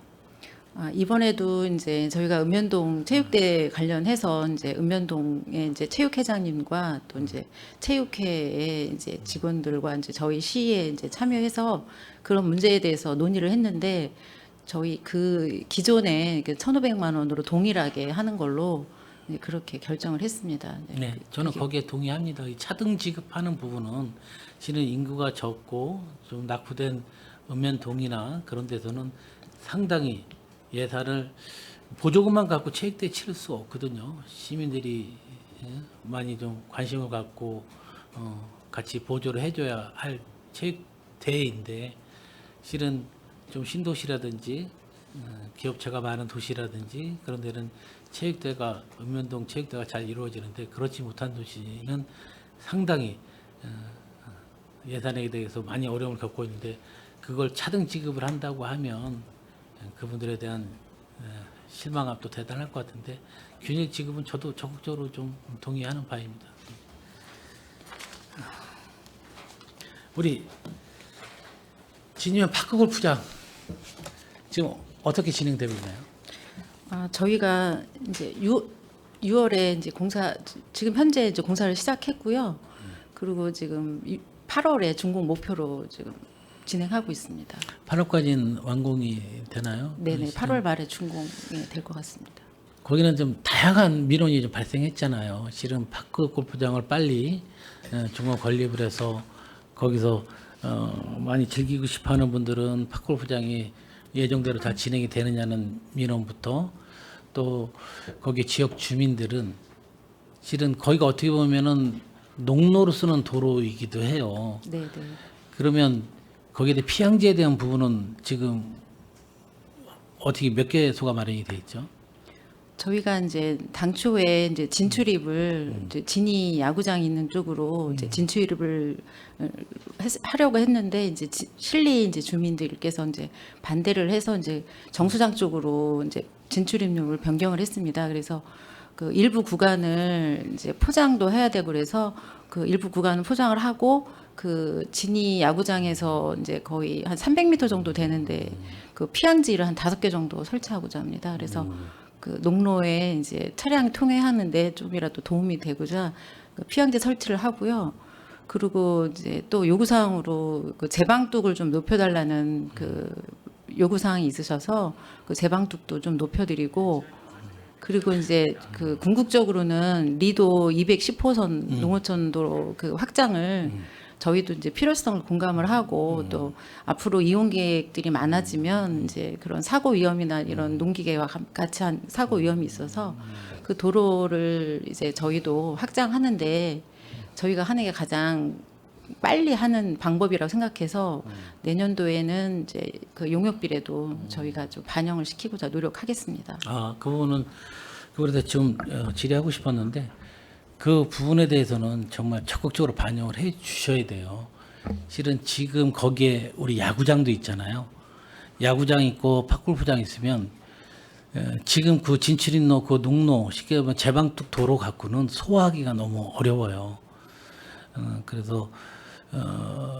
이번에도 이제 저희가 읍면동 체육대 관련해서 이제 읍면동의 이제 체육회장님과 또 이제 체육회의 이제 직원들과 이제 저희 시에 이제 참여해서 그런 문제에 대해서 논의를 했는데 저희 그 기존에 1,500만 원으로 동일하게 하는 걸로 그렇게 결정을 했습니다. 네, 저는 거기에 동의합니다. 이 차등 지급하는 부분은 실은 인구가 적고 좀 낙후된 읍면동이나 그런 데서는 상당히 예산을 보조금만 갖고 체육대회 치를 수가 없거든요. 시민들이 많이 좀 관심을 갖고 같이 보조를 해줘야 할 체육대회인데 실은 좀 신도시라든지 기업체가 많은 도시라든지 그런 데는 체육대가 읍면동 체육대가 잘 이루어지는데 그렇지 못한 도시는 상당히 예산에 대해서 많이 어려움을 겪고 있는데 그걸 차등 지급을 한다고 하면 그분들에 대한 실망감도 대단할 것 같은데 균일 지급은 저도 적극적으로 좀 동의하는 바입니다. 우리 진이면 파크골프장 지금 어떻게 진행되고 있나요? 저희가 이제 6월에 이제 지금 현재 이제 공사를 시작했고요. 그리고 지금 8월에 준공 목표로 지금 진행하고 있습니다. 8월까지는 완공이 되나요? 네네, 8월 말에 준공이 될 것 같습니다. 거기는 좀 다양한 민원이 좀 발생했잖아요. 실은 파크 골프장을 빨리 중간 건립을 해서 거기서 많이 즐기고 싶어하는 분들은 파크 골프장이 예정대로 잘 진행이 되느냐는 민원부터 또 거기 지역 주민들은 실은 거기가 어떻게 보면은 농로로 쓰는 도로이기도 해요. 네네. 그러면 거기에 대해 피항지에 대한 부분은 지금 어떻게 몇 개소가 마련이 돼 있죠? 저희가 이제 당초에 이제 진출입을 이제 진이 야구장 있는 쪽으로 이제 진출입을 하려고 했는데 이제 실리 이제 주민들께서 이제 반대를 해서 이제 정수장 쪽으로 이제 진출입로를 변경을 했습니다. 그래서 그 일부 구간을 이제 포장도 해야 되고 그래서 그 일부 구간은 포장을 하고 그 진이 야구장에서 이제 거의 한 300m 정도 되는데 그 피항지를 한 5개 정도 설치하고자 합니다. 그래서 그 농로에 이제 차량이 통행하는데 좀이라도 도움이 되고자 그 피항지 설치를 하고요. 그리고 이제 또 요구사항으로 그 제방뚝을 좀 높여달라는 그 요구사항이 있으셔서 그 제방뚝도 좀 높여드리고 그리고 이제 그 궁극적으로는 리도 210호선 농어촌도로 그 확장을 저희도 이제 필요성을 공감을 하고 또 앞으로 이용객들이 많아지면 이제 그런 사고 위험이나 이런 농기계와 같이 한 사고 위험이 있어서 그 도로를 이제 저희도 확장하는데 저희가 하는 게 가장 빨리 하는 방법이라고 생각해서 내년도에는 이제 그 용역비례도 저희가 좀 반영을 시키고자 노력하겠습니다. 그 부분은 그거에 대해서 좀 질의하고 싶었는데 그 부분에 대해서는 정말 적극적으로 반영을 해 주셔야 돼요. 실은 지금 거기에 우리 야구장도 있잖아요. 야구장 있고 팝골프장 있으면 지금 그 진출인로 그 농로 쉽게 말하면 제방뚝 도로 갖고는 소화하기가 너무 어려워요. 그래서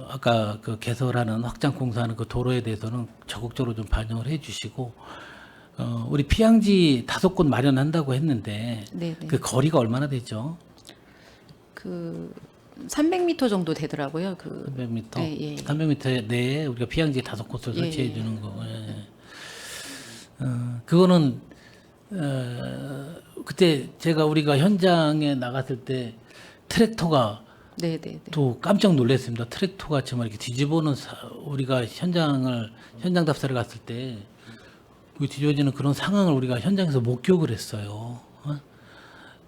아까 그 개설하는 확장 공사하는 그 도로에 대해서는 적극적으로 좀 반영을 해주시고 우리 피항지 5곳 마련한다고 했는데 네네. 그 거리가 얼마나 되죠? 그 300m 정도 되더라고요. 그 300m. 네, 예. 300m 내에 우리가 피항지 5곳을 예, 설치해 주는 거. 예. 그거는 그때 우리가 현장에 나갔을 때 트랙터가 네네네. 또 깜짝 놀랐습니다. 트랙터가 정말 이렇게 뒤집어는 우리가 현장 답사를 갔을 때 뒤집어지는 그런 상황을 우리가 현장에서 목격을 했어요.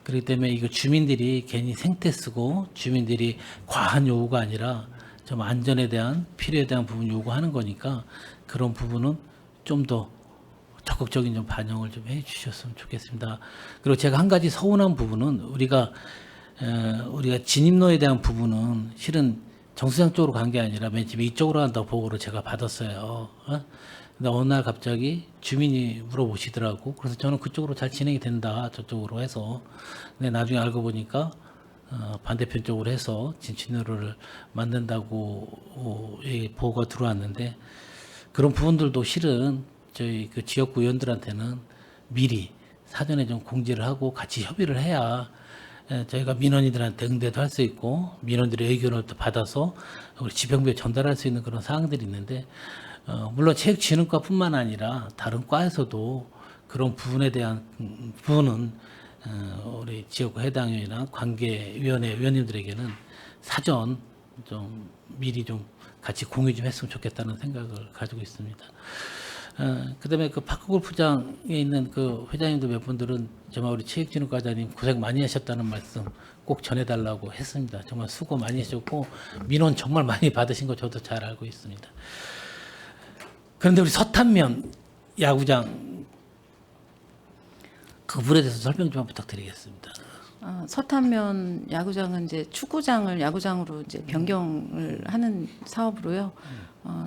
그렇기 때문에 이거 주민들이 괜히 생태 쓰고 주민들이 과한 요구가 아니라 좀 안전에 대한 필요에 대한 부분 요구하는 거니까 그런 부분은 좀 더 적극적인 좀 반영을 좀 해주셨으면 좋겠습니다. 그리고 제가 한 가지 서운한 부분은 우리가 진입로에 대한 부분은 실은 정수장 쪽으로 간 게 아니라 맨 처음에 이쪽으로 간다고 보고를 제가 받았어요. 근데 어느 날 갑자기 주민이 물어보시더라고. 그래서 저는 그쪽으로 잘 진행이 된다. 저쪽으로 해서. 근데 나중에 알고 보니까 반대편 쪽으로 해서 진출로를 만든다고 보고가 들어왔는데 그런 부분들도 실은 저희 그 지역구 의원들한테는 미리 사전에 좀 공지를 하고 같이 협의를 해야 저희가 민원인들한테 응대도 할 수 있고 민원들의 의견을 또 받아서 우리 지평부에 전달할 수 있는 그런 사항들이 있는데 물론 체육진흥과뿐만 아니라 다른 과에서도 그런 부분에 대한 부분은 우리 지역구 해당 의원이나 관계위원회 위원님들에게는 사전 좀 미리 좀 같이 공유 좀 했으면 좋겠다는 생각을 가지고 있습니다. 그다음에 그 파크골프장에 있는 그 회장님들 몇 분들은 정말 우리 체육진흥과장님 고생 많이 하셨다는 말씀 꼭 전해달라고 했습니다. 정말 수고 많이 하셨고 민원 정말 많이 받으신 거 저도 잘 알고 있습니다. 그런데 우리 서탄면 야구장 그 부분에 대해서 설명 좀 부탁드리겠습니다. 서탄면 야구장은 이제 축구장을 야구장으로 이제 변경을 하는 사업으로요.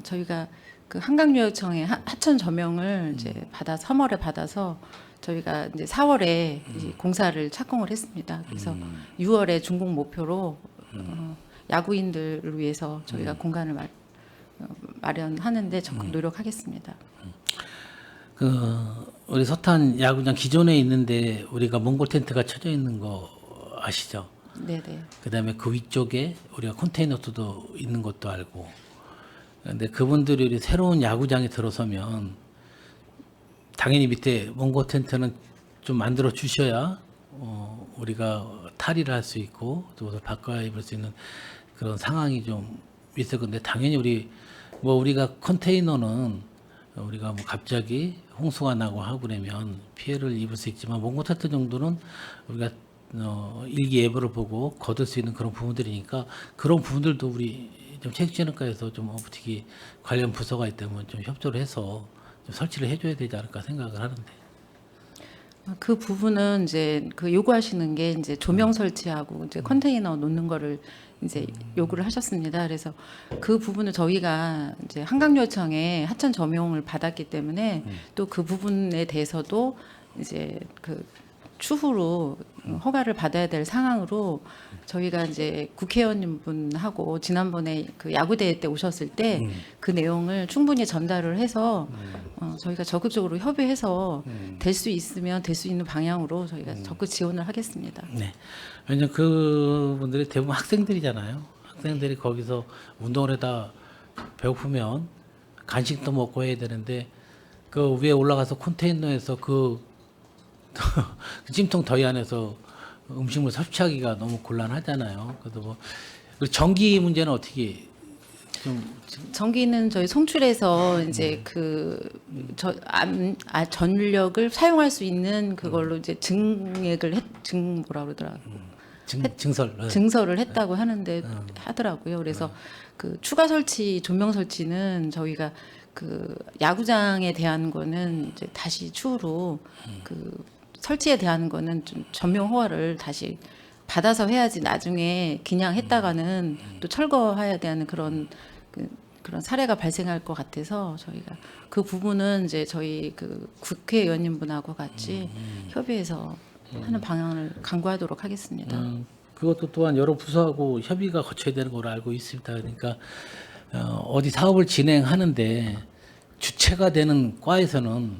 저희가 그 한강유역청의 하천 저명을 이제 3월에 받아서 저희가 이제 4월에 이 공사를 착공을 했습니다. 그래서 6월에 준공 목표로 야구인들을 위해서 저희가 공간을 마련하는데 적극 노력하겠습니다. 그 우리 서탄 야구장 기존에 있는데 우리가 몽골 텐트가 쳐져 있는 거 아시죠? 네네. 그다음에 그 위쪽에 우리가 컨테이너도 있는 것도 알고. 근데 그분들이 우리 새로운 야구장에 들어서면 당연히 밑에 몽골 텐트는 좀 만들어 주셔야 우리가 탈의를 할 수 있고 또 바꿔 입을 수 있는 그런 상황이 좀 있을 건데 당연히 우리가 컨테이너는 우리가 뭐 갑자기 홍수가 나고 하고 그러면 피해를 입을 수 있지만 몽골 텐트 정도는 우리가 일기예보를 보고 거둘 수 있는 그런 부분들이니까 그런 부분들도 우리 좀 체육진흥과에서 좀 어떻게 관련 부서가 있다면 좀 협조를 해서 좀 설치를 해줘야 되지 않을까 생각을 하는데. 그 부분은 이제 그 요구하시는 게 이제 조명 설치하고 이제 컨테이너 놓는 거를 이제 요구를 하셨습니다. 그래서 그 부분을 저희가 이제 한강유역청에 하천 점용을 받았기 때문에 또 그 부분에 대해서도 이제 그 추후로 허가를 받아야 될 상황으로 저희가 이제 국회의원님분하고 지난번에 그 야구대회 때 오셨을 때 그 내용을 충분히 전달을 해서 저희가 적극적으로 협의해서 될 수 있으면 될 수 있는 방향으로 저희가 적극 지원을 하겠습니다. 네. 왜냐면 그분들이 대부분 학생들이잖아요. 학생들이 거기서 운동을 하다 배고프면 간식도 먹고 해야 되는데 그 위에 올라가서 컨테이너에서 그 찜통 더위 안에서 음식물 섭취하기가 너무 곤란하잖아요. 그래서 뭐 그리고 전기 문제는 어떻게 좀 전기는 저희 송출해서 이제 전력을 사용할 수 있는 그걸로 이제 뭐라 그러더라. 증설을 했다고 하더라고요. 그래서 그 추가 설치, 조명 설치는 저희가 그 야구장에 대한 거는 이제 다시 추후로 그 설치에 대한 거는 좀 전용 허가를 다시 받아서 해야지 나중에 그냥 했다가는 또 철거해야 되는 그런 사례가 발생할 것 같아서 저희가 그 부분은 이제 저희 그 국회의원님분하고 같이 협의해서 하는 방향을 강구하도록 하겠습니다. 그것도 또한 여러 부서하고 협의가 거쳐야 되는 걸로 알고 있습니다. 그러니까 어디 사업을 진행하는데 주체가 되는 과에서는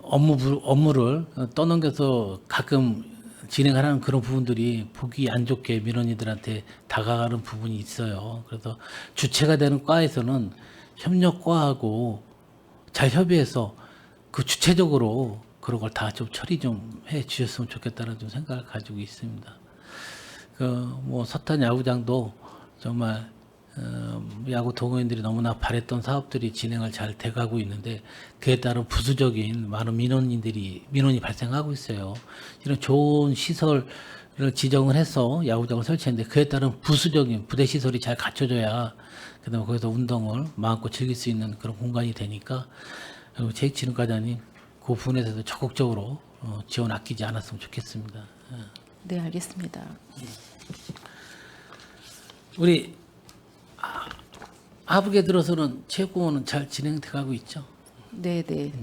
업무를 떠넘겨서 가끔 진행하는 그런 부분들이 보기 안 좋게 민원인들한테 다가가는 부분이 있어요. 그래서 주체가 되는 과에서는 협력과하고 잘 협의해서 그 주체적으로 그런 걸 다 좀 처리 좀 해 주셨으면 좋겠다는 좀 생각을 가지고 있습니다. 그 뭐 서탄 야구장도 정말 야구 동호인들이 너무나 바랬던 사업들이 진행을 잘 돼가고 있는데 그에 따른 부수적인 많은 민원이 발생하고 있어요. 이런 좋은 시설을 지정을 해서 야구장을 설치했는데 그에 따른 부수적인 부대 시설이 잘 갖춰져야 그다음에 거기서 운동을 마음껏 즐길 수 있는 그런 공간이 되니까 체육진흥과장님 그 부분에 대해서 적극적으로 지원 아끼지 않았으면 좋겠습니다. 네, 알겠습니다. 우리 하북에 들어서는 체육공원은 잘 진행돼가고 있죠? 네, 네.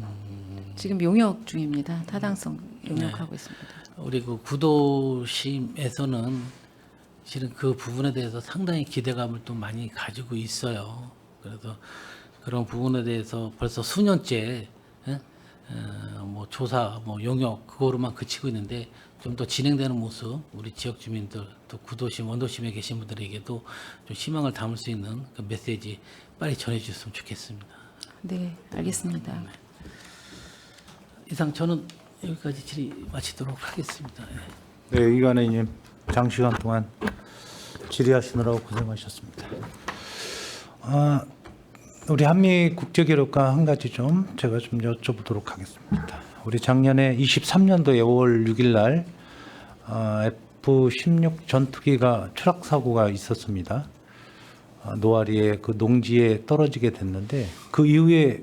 지금 용역 중입니다. 타당성 용역하고 있습니다. 우리 그 구도심에서는 실은 그 부분에 대해서 상당히 기대감을 또 많이 가지고 있어요. 그래서 그런 부분에 대해서 벌써 수년째 뭐 조사, 뭐 용역 그거로만 그치고 있는데 좀 더 진행되는 모습 우리 지역 주민들 또 구도심, 원도심에 계신 분들에게도 좀 희망을 담을 수 있는 그 메시지 빨리 전해주셨으면 좋겠습니다. 네, 알겠습니다. 이상 저는 여기까지 질의 마치도록 하겠습니다. 네, 이관혜님 장시간 동안 질의하시느라고 고생하셨습니다. 우리 한미 국제기록과 한 가지 좀 제가 좀 여쭤보도록 하겠습니다. 우리 작년에 23년도에 5월 6일 날 F-16 전투기가 추락 사고가 있었습니다. 노아리의 그 농지에 떨어지게 됐는데 그 이후에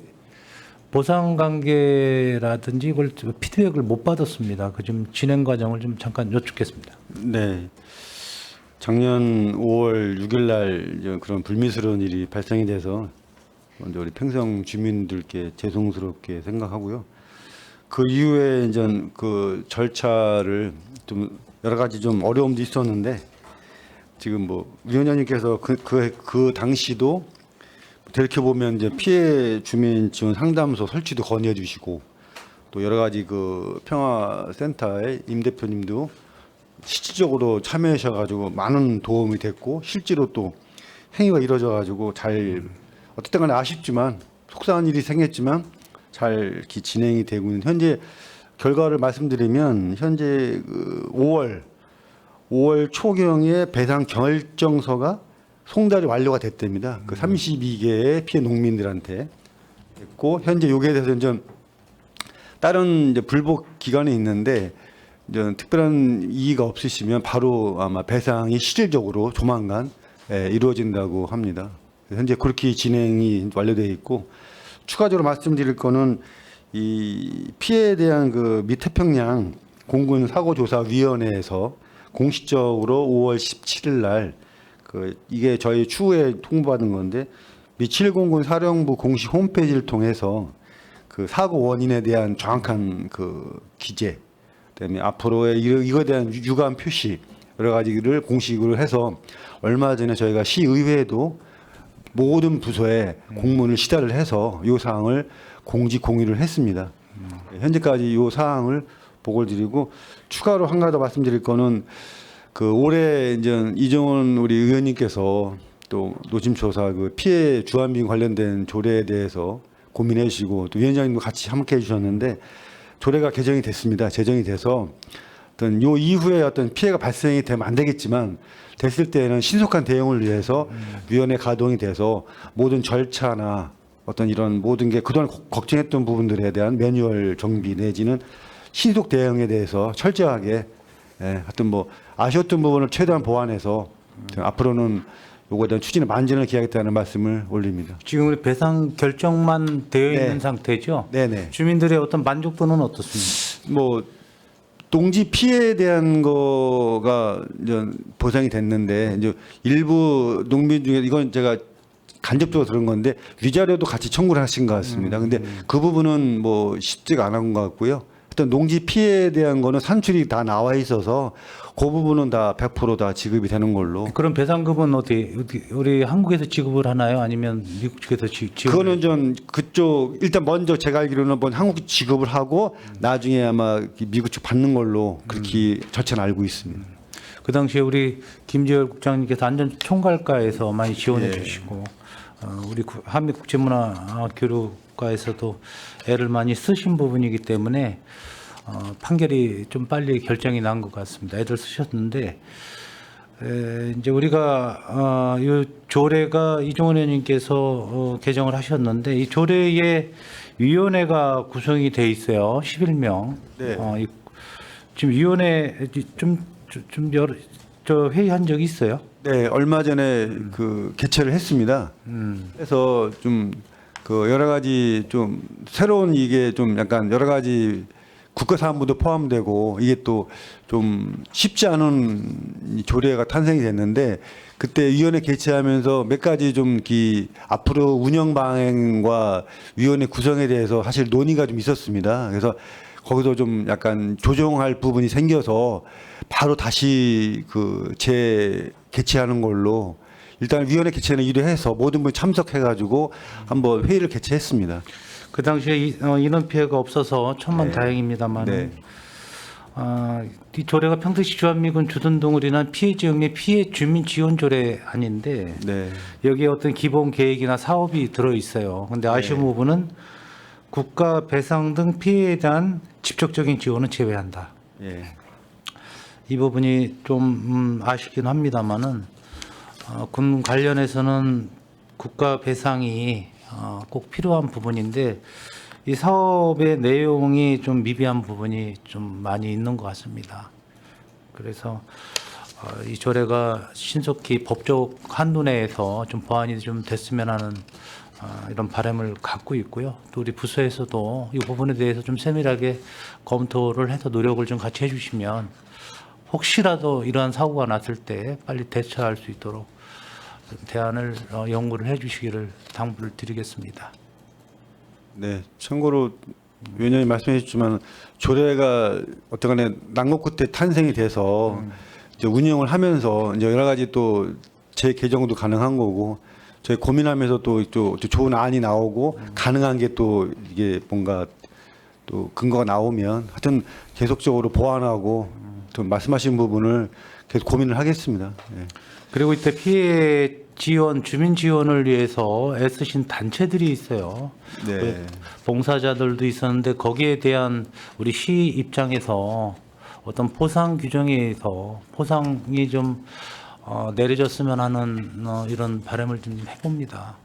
보상 관계라든지 이걸 피드백을 못 받았습니다. 그 좀 진행 과정을 좀 잠깐 여쭙겠습니다. 네. 작년 5월 6일 날 이제 그런 불미스러운 일이 발생이 돼서 먼저 우리 평성 주민들께 죄송스럽게 생각하고요. 그 이후에 이제 그 절차를 좀 여러 가지 좀 어려움도 있었는데 지금 뭐 위원장님께서 그 당시도 이렇게 보면 이제 피해 주민 지원 상담소 설치도 건의해 주시고 또 여러 가지 그 평화센터의 임 대표님도 실질적으로 참여하셔 가지고 많은 도움이 됐고 실제로 또 행위가 이루어져 가지고 잘 어쨌든 간에 아쉽지만 속상한 일이 생겼지만 잘 이렇게 진행이 되고 있는 현재 결과를 말씀드리면 현재 그 5월 초경에 배상 결정서가 송달이 완료가 됐답니다. 그 32개의 피해 농민들한테 했고 현재 여기에 대해서 이제 다른 이제 불복 기간이 있는데 이제 특별한 이의가 없으시면 바로 아마 배상이 실질적으로 조만간 이루어진다고 합니다. 현재 그렇게 진행이 완료되어 있고 추가적으로 말씀드릴 거는 이 피해에 대한 그 미태평양 공군 사고조사위원회에서 공식적으로 5월 17일 날 그 이게 저희 추후에 통보받은 건데 미 7공군 사령부 공식 홈페이지를 통해서 그 사고 원인에 대한 정확한 그 기재, 그다음에 앞으로의 이거에 대한 유감 표시 여러 가지를 공식으로 해서 얼마 전에 저희가 시의회에도 모든 부서에 공문을 시달을 해서 이 사항을 공지 공유를 했습니다. 현재까지 이 사항을 보고를 드리고 추가로 한 가지 더 말씀드릴 거는 그 올해 이제 이정원 우리 의원님께서 또 노심초사 그 피해 주한미 관련된 조례에 대해서 고민해 주시고 또 위원장님도 같이 함께 해 주셨는데 조례가 개정이 됐습니다. 제정이 돼서 어떤 요 이후에 어떤 피해가 발생이 되면 안 되겠지만 됐을 때에는 신속한 대응을 위해서 위원회 가동이 돼서 모든 절차나 어떤 이런 모든 게 그동안 걱정했던 부분들에 대한 매뉴얼 정비 내지는 신속 대응에 대해서 철저하게 하여튼 뭐 아쉬웠던 부분을 최대한 보완해서 앞으로는 요거에 대한 추진을 만전을 기하겠다는 말씀을 올립니다. 지금 우리 배상 결정만 되어 있는 네. 상태죠? 네네. 주민들의 어떤 만족도는 어떻습니까? 뭐 농지 피해에 대한 거가 이제 보상이 됐는데 이제 일부 농민 중에 이건 제가 간접적으로 들은 건데 위자료도 같이 청구를 하신 것 같습니다. 근데 그 부분은 뭐 쉽지가 않은 것 같고요. 하여튼 농지 피해에 대한 거는 산출이 다 나와 있어서 그 부분은 다 100% 지급이 되는 걸로. 그럼 배상금은 어디 우리 한국에서 지급을 하나요? 아니면 미국 측에서 지급? 그거는 좀 그쪽 일단 먼저 제가 알기로는 먼저 한국 지급을 하고 나중에 아마 미국 측 받는 걸로 그렇게 절차는 알고 있습니다. 그 당시에 우리 김재열 국장님께서 안전총괄과에서 많이 지원해 주시고 우리 한미국제문화교류과에서도 애를 많이 쓰신 부분이기 때문에 판결이 좀 빨리 결정이 난 것 같습니다. 애들 쓰셨는데 이제 우리가 이 조례가 이종원 의원님께서 개정을 하셨는데 이 조례에 위원회가 구성이 돼 있어요. 11명. 네. 지금 위원회 좀 회의한 적이 있어요? 네, 얼마 전에 그 개최를 했습니다. 그래서 좀 그 여러 가지 좀 새로운 이게 좀 약간 여러 가지 국가 사안부도 포함되고 이게 또 좀 쉽지 않은 이 조례가 탄생이 됐는데 그때 위원회 개최하면서 몇 가지 좀 앞으로 운영 방향과 위원회 구성에 대해서 사실 논의가 좀 있었습니다. 그래서 거기서 좀 약간 조정할 부분이 생겨서 바로 다시 그 개최하는 걸로 일단 위원회 개최는 1회 해서 모든 분이 참석해가지고 한번 회의를 개최했습니다. 그 당시에 인원 피해가 없어서 천만 다행입니다만 네. 이 조례가 평택시 주한미군 주둔동을 인한 피해 지역의 피해 주민 지원 조례 아닌데 네. 여기에 어떤 기본 계획이나 사업이 들어 있어요. 근데 아쉬운 부분은 국가 배상 등 피해에 대한 직접적인 지원은 제외한다. 예. 이 부분이 좀 아쉽긴 합니다만은 군 관련해서는 국가 배상이 꼭 필요한 부분인데 이 사업의 내용이 좀 미비한 부분이 좀 많이 있는 것 같습니다. 그래서 이 조례가 신속히 법적 한도 내에서 좀 보완이 좀 됐으면 하는 이런 바람을 갖고 있고요. 또 우리 부서에서도 이 부분에 대해서 좀 세밀하게 검토를 해서 노력을 좀 같이 해주시면 혹시라도 이러한 사고가 났을 때 빨리 대처할 수 있도록 대안을 연구를 해주시기를 당부를 드리겠습니다. 네, 참고로 위원장님 말씀해 주셨지만 조례가 어쨌거나 낙무 끝에 탄생이 돼서 이제 운영을 하면서 이제 여러 가지 또 재개정도 가능한 거고 저희 고민하면서 또 좋은 안이 나오고 가능한 게 또 이게 뭔가 또 근거가 나오면 하여튼 계속적으로 보완하고 또 말씀하신 부분을 계속 고민을 하겠습니다. 예. 그리고 이때 피해 지원, 주민 지원을 위해서 애쓰신 단체들이 있어요. 네. 그 봉사자들도 있었는데 거기에 대한 우리 시 입장에서 어떤 포상 규정에서 포상이 좀 내려졌으면 하는 이런 바람을 좀 해봅니다.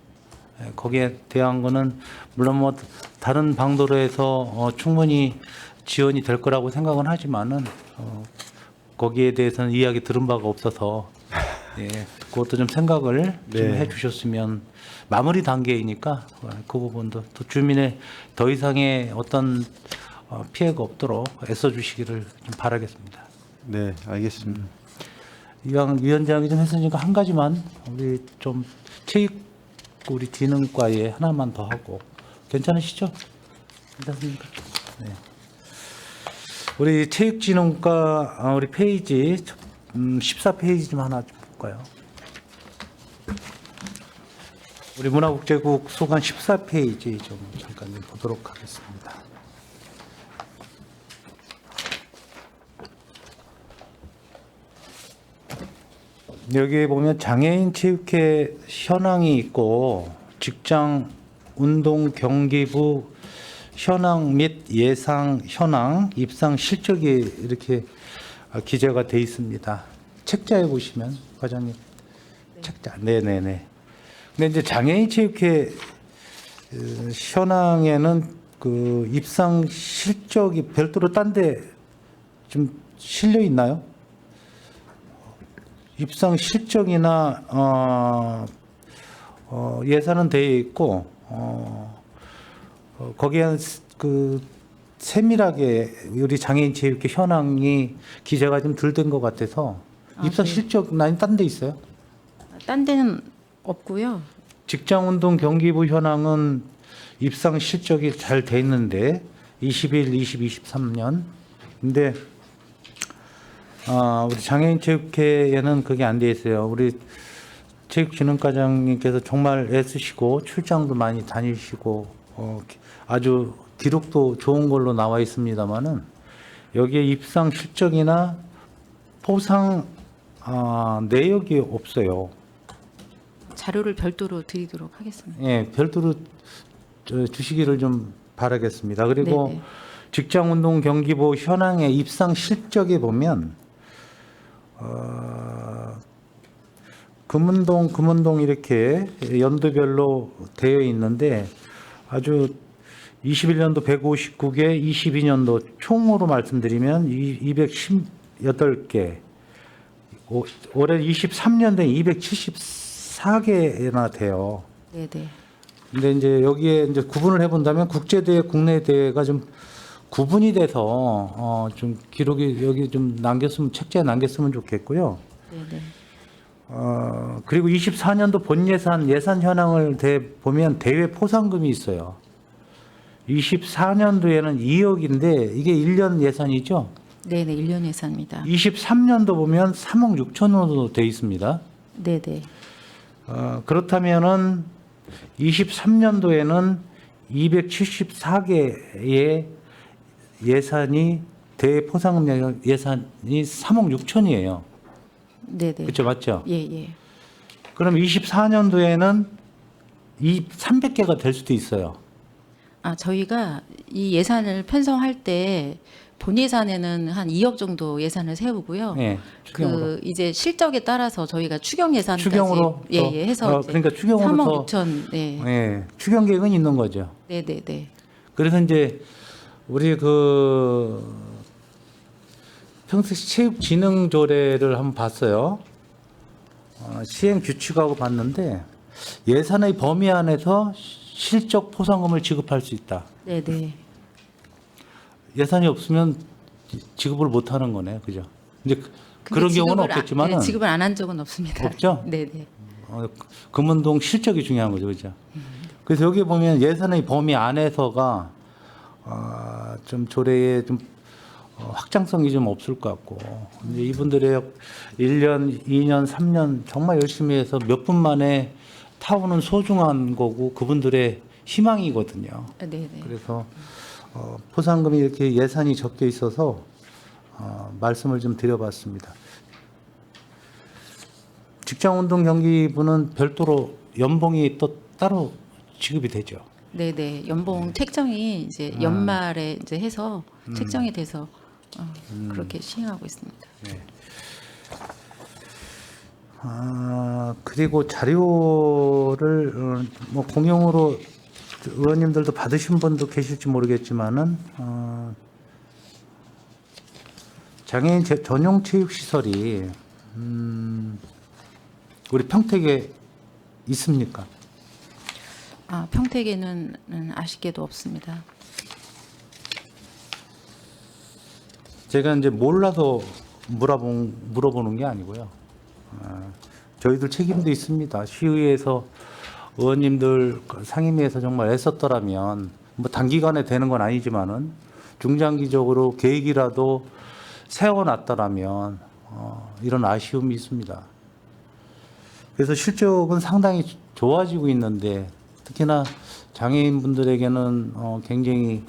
예, 거기에 대한 거는 물론 뭐 다른 방도로 해서 충분히 지원이 될 거라고 생각은 하지만은 거기에 대해서는 이야기 들은 바가 없어서 예, 그것도 좀 생각을 좀 네. 해주셨으면 마무리 단계이니까 그 부분도 또 주민의 더 이상의 어떤 피해가 없도록 애써주시기를 좀 바라겠습니다. 네, 알겠습니다. 이왕 위원장이 좀 했으니까 한 가지만 우리 좀 체육 우리 기능과에 하나만 더 하고 괜찮으시죠? 괜찮습니까? 네. 우리 체육진흥과 우리 페이지 14페이지 좀 하나 좀 볼까요? 우리 문화국제국 소관 14페이지 좀 잠깐 좀 보도록 하겠습니다. 여기에 보면 장애인 체육회 현황이 있고 직장 운동 경기부 현황 및 예상 현황 입상 실적이 이렇게 기재가 돼 있습니다. 책자에 보시면 과장님 책자 네네네. 근데 이제 장애인 체육회 현황에는 그 입상 실적이 별도로 딴 데 좀 실려 있나요? 입상 실적이나 예산은 되어 있고 거기에 그 세밀하게 우리 장애인 체육회 현황이 기재가 좀 덜 된 것 같아서 입상 네. 실적 난이 딴 데 있어요? 딴 데는 없고요. 직장운동 경기부 현황은 입상 실적이 잘 돼 있는데 21, 20, 23년 근데 우리 장애인 체육회에는 그게 안 돼 있어요. 우리 체육진흥과장님께서 정말 애쓰시고 출장도 많이 다니시고 아주 기록도 좋은 걸로 나와 있습니다만은 여기에 입상 실적이나 포상 내역이 없어요. 자료를 별도로 드리도록 하겠습니다. 예, 별도로 주시기를 좀 바라겠습니다. 그리고 네네. 직장운동 경기부 현황의 입상 실적에 보면 금운동 이렇게 연도별로 되어 있는데 아주 21년도 159개, 22년도 총으로 말씀드리면 218개, 올해 23년도에 274개나 돼요. 네네. 근데 이제 여기에 이제 구분을 해본다면 국제대회, 국내대회가 좀 구분이 돼서 좀 기록이 여기 좀 남겼으면 책자에 남겼으면 좋겠고요. 네네. 그리고 24년도 본 예산 현황을 보면 대회 포상금이 있어요. 24년도에는 2억인데 이게 1년 예산이죠. 네네. 1년 예산입니다. 23년도 보면 3억 6천원으로 돼 있습니다. 네네. 그렇다면은 23년도에는 274개의 예산이 대회 포상금 예산이 3억 6천이에요. 네네. 그렇죠, 맞죠? 예예. 그럼 24년도에는 300개가 될 수도 있어요. 저희가 이 예산을 편성할 때 본 예산에는 한 2억 정도 예산을 세우고요. 예, 추경으로. 그 이제 실적에 따라서 저희가 추경 예산까지 추경으로 해서 이제 그러니까 추경으로 3억 6천 예, 추경 계획은 있는 거죠. 네. 그래서 이제 우리 그 평택시 체육진흥조례를 한번 봤어요. 시행 규칙하고 봤는데 예산의 범위 안에서 실적 포상금을 지급할 수 있다. 네. 예산이 없으면 지급을 못 하는 거네. 그죠? 이제 그런 경우는 없겠지만은 지급을 안 한 적은 없습니다. 없죠? 네. 금운동 실적이 중요한 거죠. 그죠? 그래서 여기 보면 예산의 범위 안에서가 좀 조례에 좀 확장성이 좀 없을 것 같고 이제 이분들의 1년, 2년, 3년 정말 열심히 해서 몇 분 만에 타오는 소중한 거고 그분들의 희망이거든요. 네. 그래서 포상금이 이렇게 예산이 적혀 있어서 말씀을 좀 드려봤습니다. 직장운동 경기부는 별도로 연봉이 또 따로 지급이 되죠. 네. 연봉 책정이 이제 연말에 이제 해서 책정이 돼서 그렇게 시행하고 있습니다. 그리고 자료를 뭐 공용으로 의원님들도 받으신 분도 계실지 모르겠지만은 장애인 전용 체육 시설이 우리 평택에 있습니까? 평택에는 아쉽게도 없습니다. 제가 이제 몰라서 물어보는 게 아니고요. 저희들 책임도 있습니다. 시의회에서 의원님들 상임위에서 정말 애썼더라면 뭐 단기간에 되는 건 아니지만은 중장기적으로 계획이라도 세워놨더라면 이런 아쉬움이 있습니다. 그래서 실적은 상당히 좋아지고 있는데 특히나 장애인분들에게는 굉장히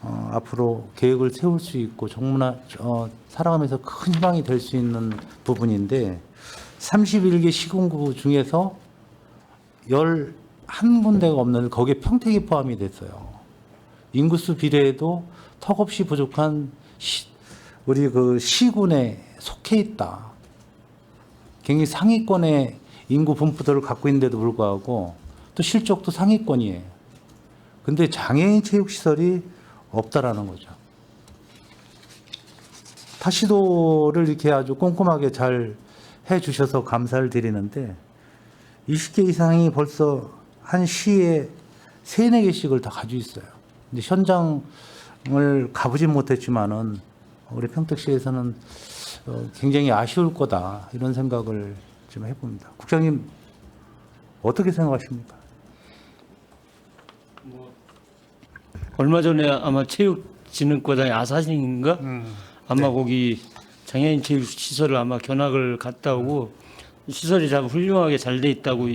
앞으로 계획을 세울 수 있고 정말 살아가면서 큰 희망이 될 수 있는 부분인데 31개 시군구 중에서 11군데가 없는 거기에 평택이 포함이 됐어요. 인구수 비례에도 턱없이 부족한 우리 그 시군에 속해 있다. 굉장히 상위권의 인구 분포도를 갖고 있는데도 불구하고 또 실적도 상위권이에요. 근데 장애인 체육시설이 없다라는 거죠. 타시도를 이렇게 아주 꼼꼼하게 잘 해주셔서 감사를 드리는데 20개 이상이 벌써 한 시에 3, 4개씩을 다 가지고 있어요. 이제 현장을 가보진 못했지만은 우리 평택시에서는 굉장히 아쉬울 거다 이런 생각을 좀 해봅니다. 국장님 어떻게 생각하십니까? 얼마 전에 아마 체육진흥과장이 아사진인가 아마 거기 장애인 체육 시설을 아마 견학을 갔다 오고 시설이 참 훌륭하게 잘 돼 있다고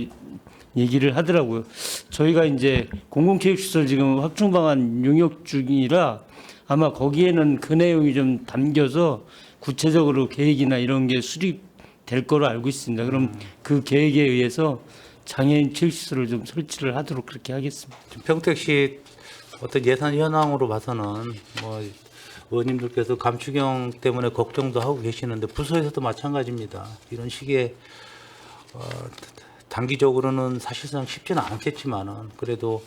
얘기를 하더라고요. 저희가 이제 공공체육시설 지금 확충 방안 용역 중이라 아마 거기에는 그 내용이 좀 담겨서 구체적으로 계획이나 이런 게 수립될 거로 알고 있습니다. 그럼 그 계획에 의해서 장애인 체육시설을 좀 설치를 하도록 그렇게 하겠습니다. 지금 평택시 어떤 예산 현황으로 봐서는 뭐 의원님들께서 감추경 때문에 걱정도 하고 계시는데 부서에서도 마찬가지입니다. 이런 시기에 단기적으로는 사실상 쉽지는 않겠지만은 그래도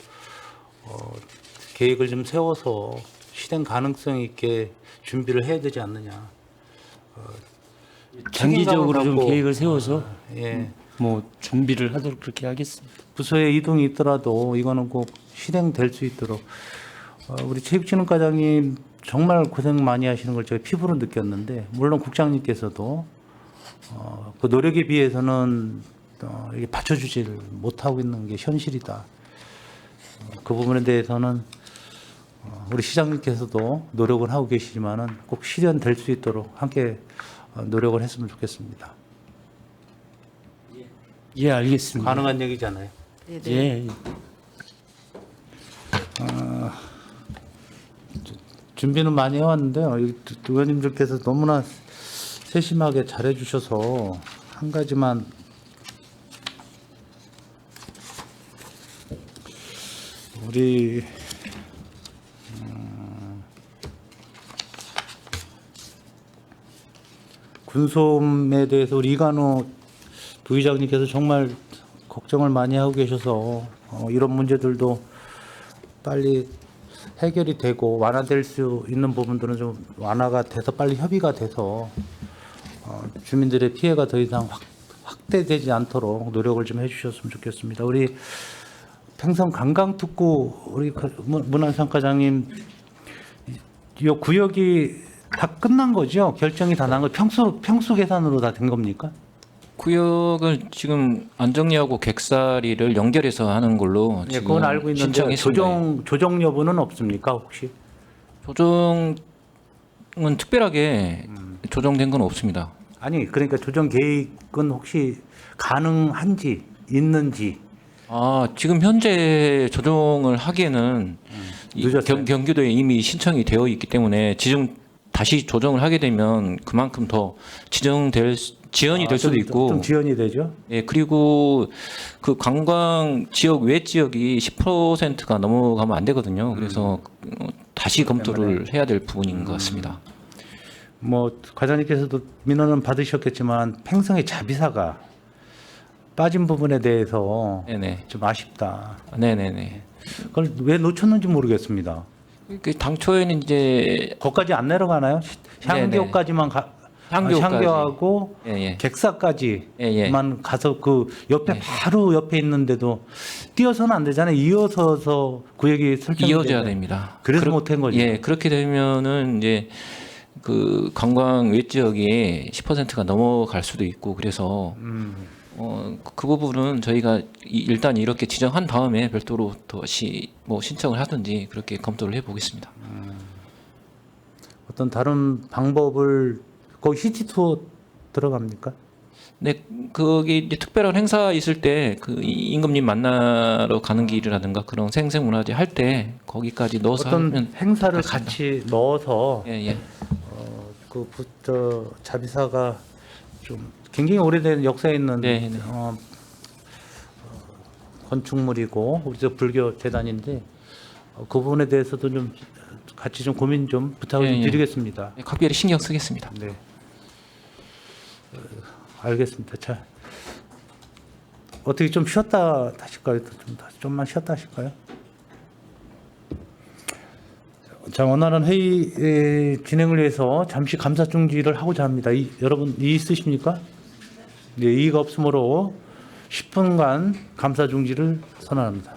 계획을 좀 세워서 실행 가능성 있게 준비를 해야 되지 않느냐. 장기적으로 좀 책임감을 갖고, 계획을 세워서 예. 뭐 준비를 하도록 그렇게 하겠습니다. 부서에 이동이 있더라도 이거는 꼭 실행될 수 있도록 우리 체육진흥과장님 정말 고생 많이 하시는 걸 제가 피부로 느꼈는데 물론 국장님께서도 그 노력에 비해서는 이게 받쳐주지를 못하고 있는 게 현실이다. 그 부분에 대해서는 우리 시장님께서도 노력을 하고 계시지만은 꼭 실현될 수 있도록 함께 노력을 했으면 좋겠습니다. 예, 알겠습니다. 가능한 얘기잖아요. 예. 준비는 많이 해왔는데요. 의원님들께서 너무나 세심하게 잘해주셔서 한 가지만 우리 군소음에 대해서 우리 이관우 부의장님께서 정말 걱정을 많이 하고 계셔서 이런 문제들도 빨리 해결이 되고 완화될 수 있는 부분들은 좀 완화가 돼서 빨리 협의가 돼서 주민들의 피해가 더 이상 확대되지 않도록 노력을 좀 해주셨으면 좋겠습니다. 우리 평성 관광특구 우리 문화상과장님, 이 구역이 다 끝난 거죠? 결정이 다 난 거, 평수 계산으로 다 된 겁니까? 구역을 지금 안정리하고 객사리를 연결해서 하는 걸로 예, 지금 그건 알고 있는데 신청했습니다. 조정 여부는 없습니까 혹시? 조정은 특별하게 조정된 건 없습니다. 아니 그러니까 조정 계획은 혹시 가능한지 있는지. 지금 현재 조정을 하기에는 늦었어요. 경기도에 이미 신청이 되어 있기 때문에 다시 조정을 하게 되면 그만큼 더 지연이 될 수도 있고. 좀 지연이 되죠. 예, 그리고 그 관광 지역 외 지역이 10%가 넘어가면 안 되거든요. 그래서 다시 검토를 해야 될 부분인 것 같습니다. 뭐 과장님께서도 민원은 받으셨겠지만 팽성의 자비사가 빠진 부분에 대해서 네네. 좀 아쉽다. 네네네. 그걸 왜 놓쳤는지 모르겠습니다. 그 당초에는 이제 거기까지 안 내려가나요? 향교까지만 향교하고 예. 객사까지만 예. 가서 그 옆에 바로 옆에 있는데도 뛰어서는 안 되잖아요. 이어서서 구역이 설정이 이어져야 되잖아요. 됩니다. 그래서 못한 거죠. 예, 그렇게 되면은 이제 그 관광 외 지역이 10%가 넘어갈 수도 있고 그래서 그 부분은 저희가 일단 이렇게 지정한 다음에 별도로 다시 뭐 신청을 하든지 그렇게 검토를 해보겠습니다. 어떤 다른 방법을 거기 시티 투어 들어갑니까? 네, 거기 이제 특별한 행사 있을 때 그 임금님 만나러 가는 길이라든가 그런 생생문화제 할 때 거기까지 넣어서 어떤 하면 행사를 좋겠습니다. 같이 넣어서 예. 자비사가 좀 굉장히 오래된 역사 있는 네. 건축물이고 우리 불교 재단인데 그 부분에 대해서도 좀 같이 좀 고민 좀 부탁을 좀 예. 드리겠습니다. 각별히 신경 쓰겠습니다. 네. 알겠습니다. 자, 어떻게 좀 쉬었다 하실까요? 좀만 쉬었다 하실까요? 자, 원활한 회의 진행을 위해서 잠시 감사 중지를 하고자 합니다. 여러분 이의 있으십니까? 네, 이의가 없으므로 10분간 감사 중지를 선언합니다.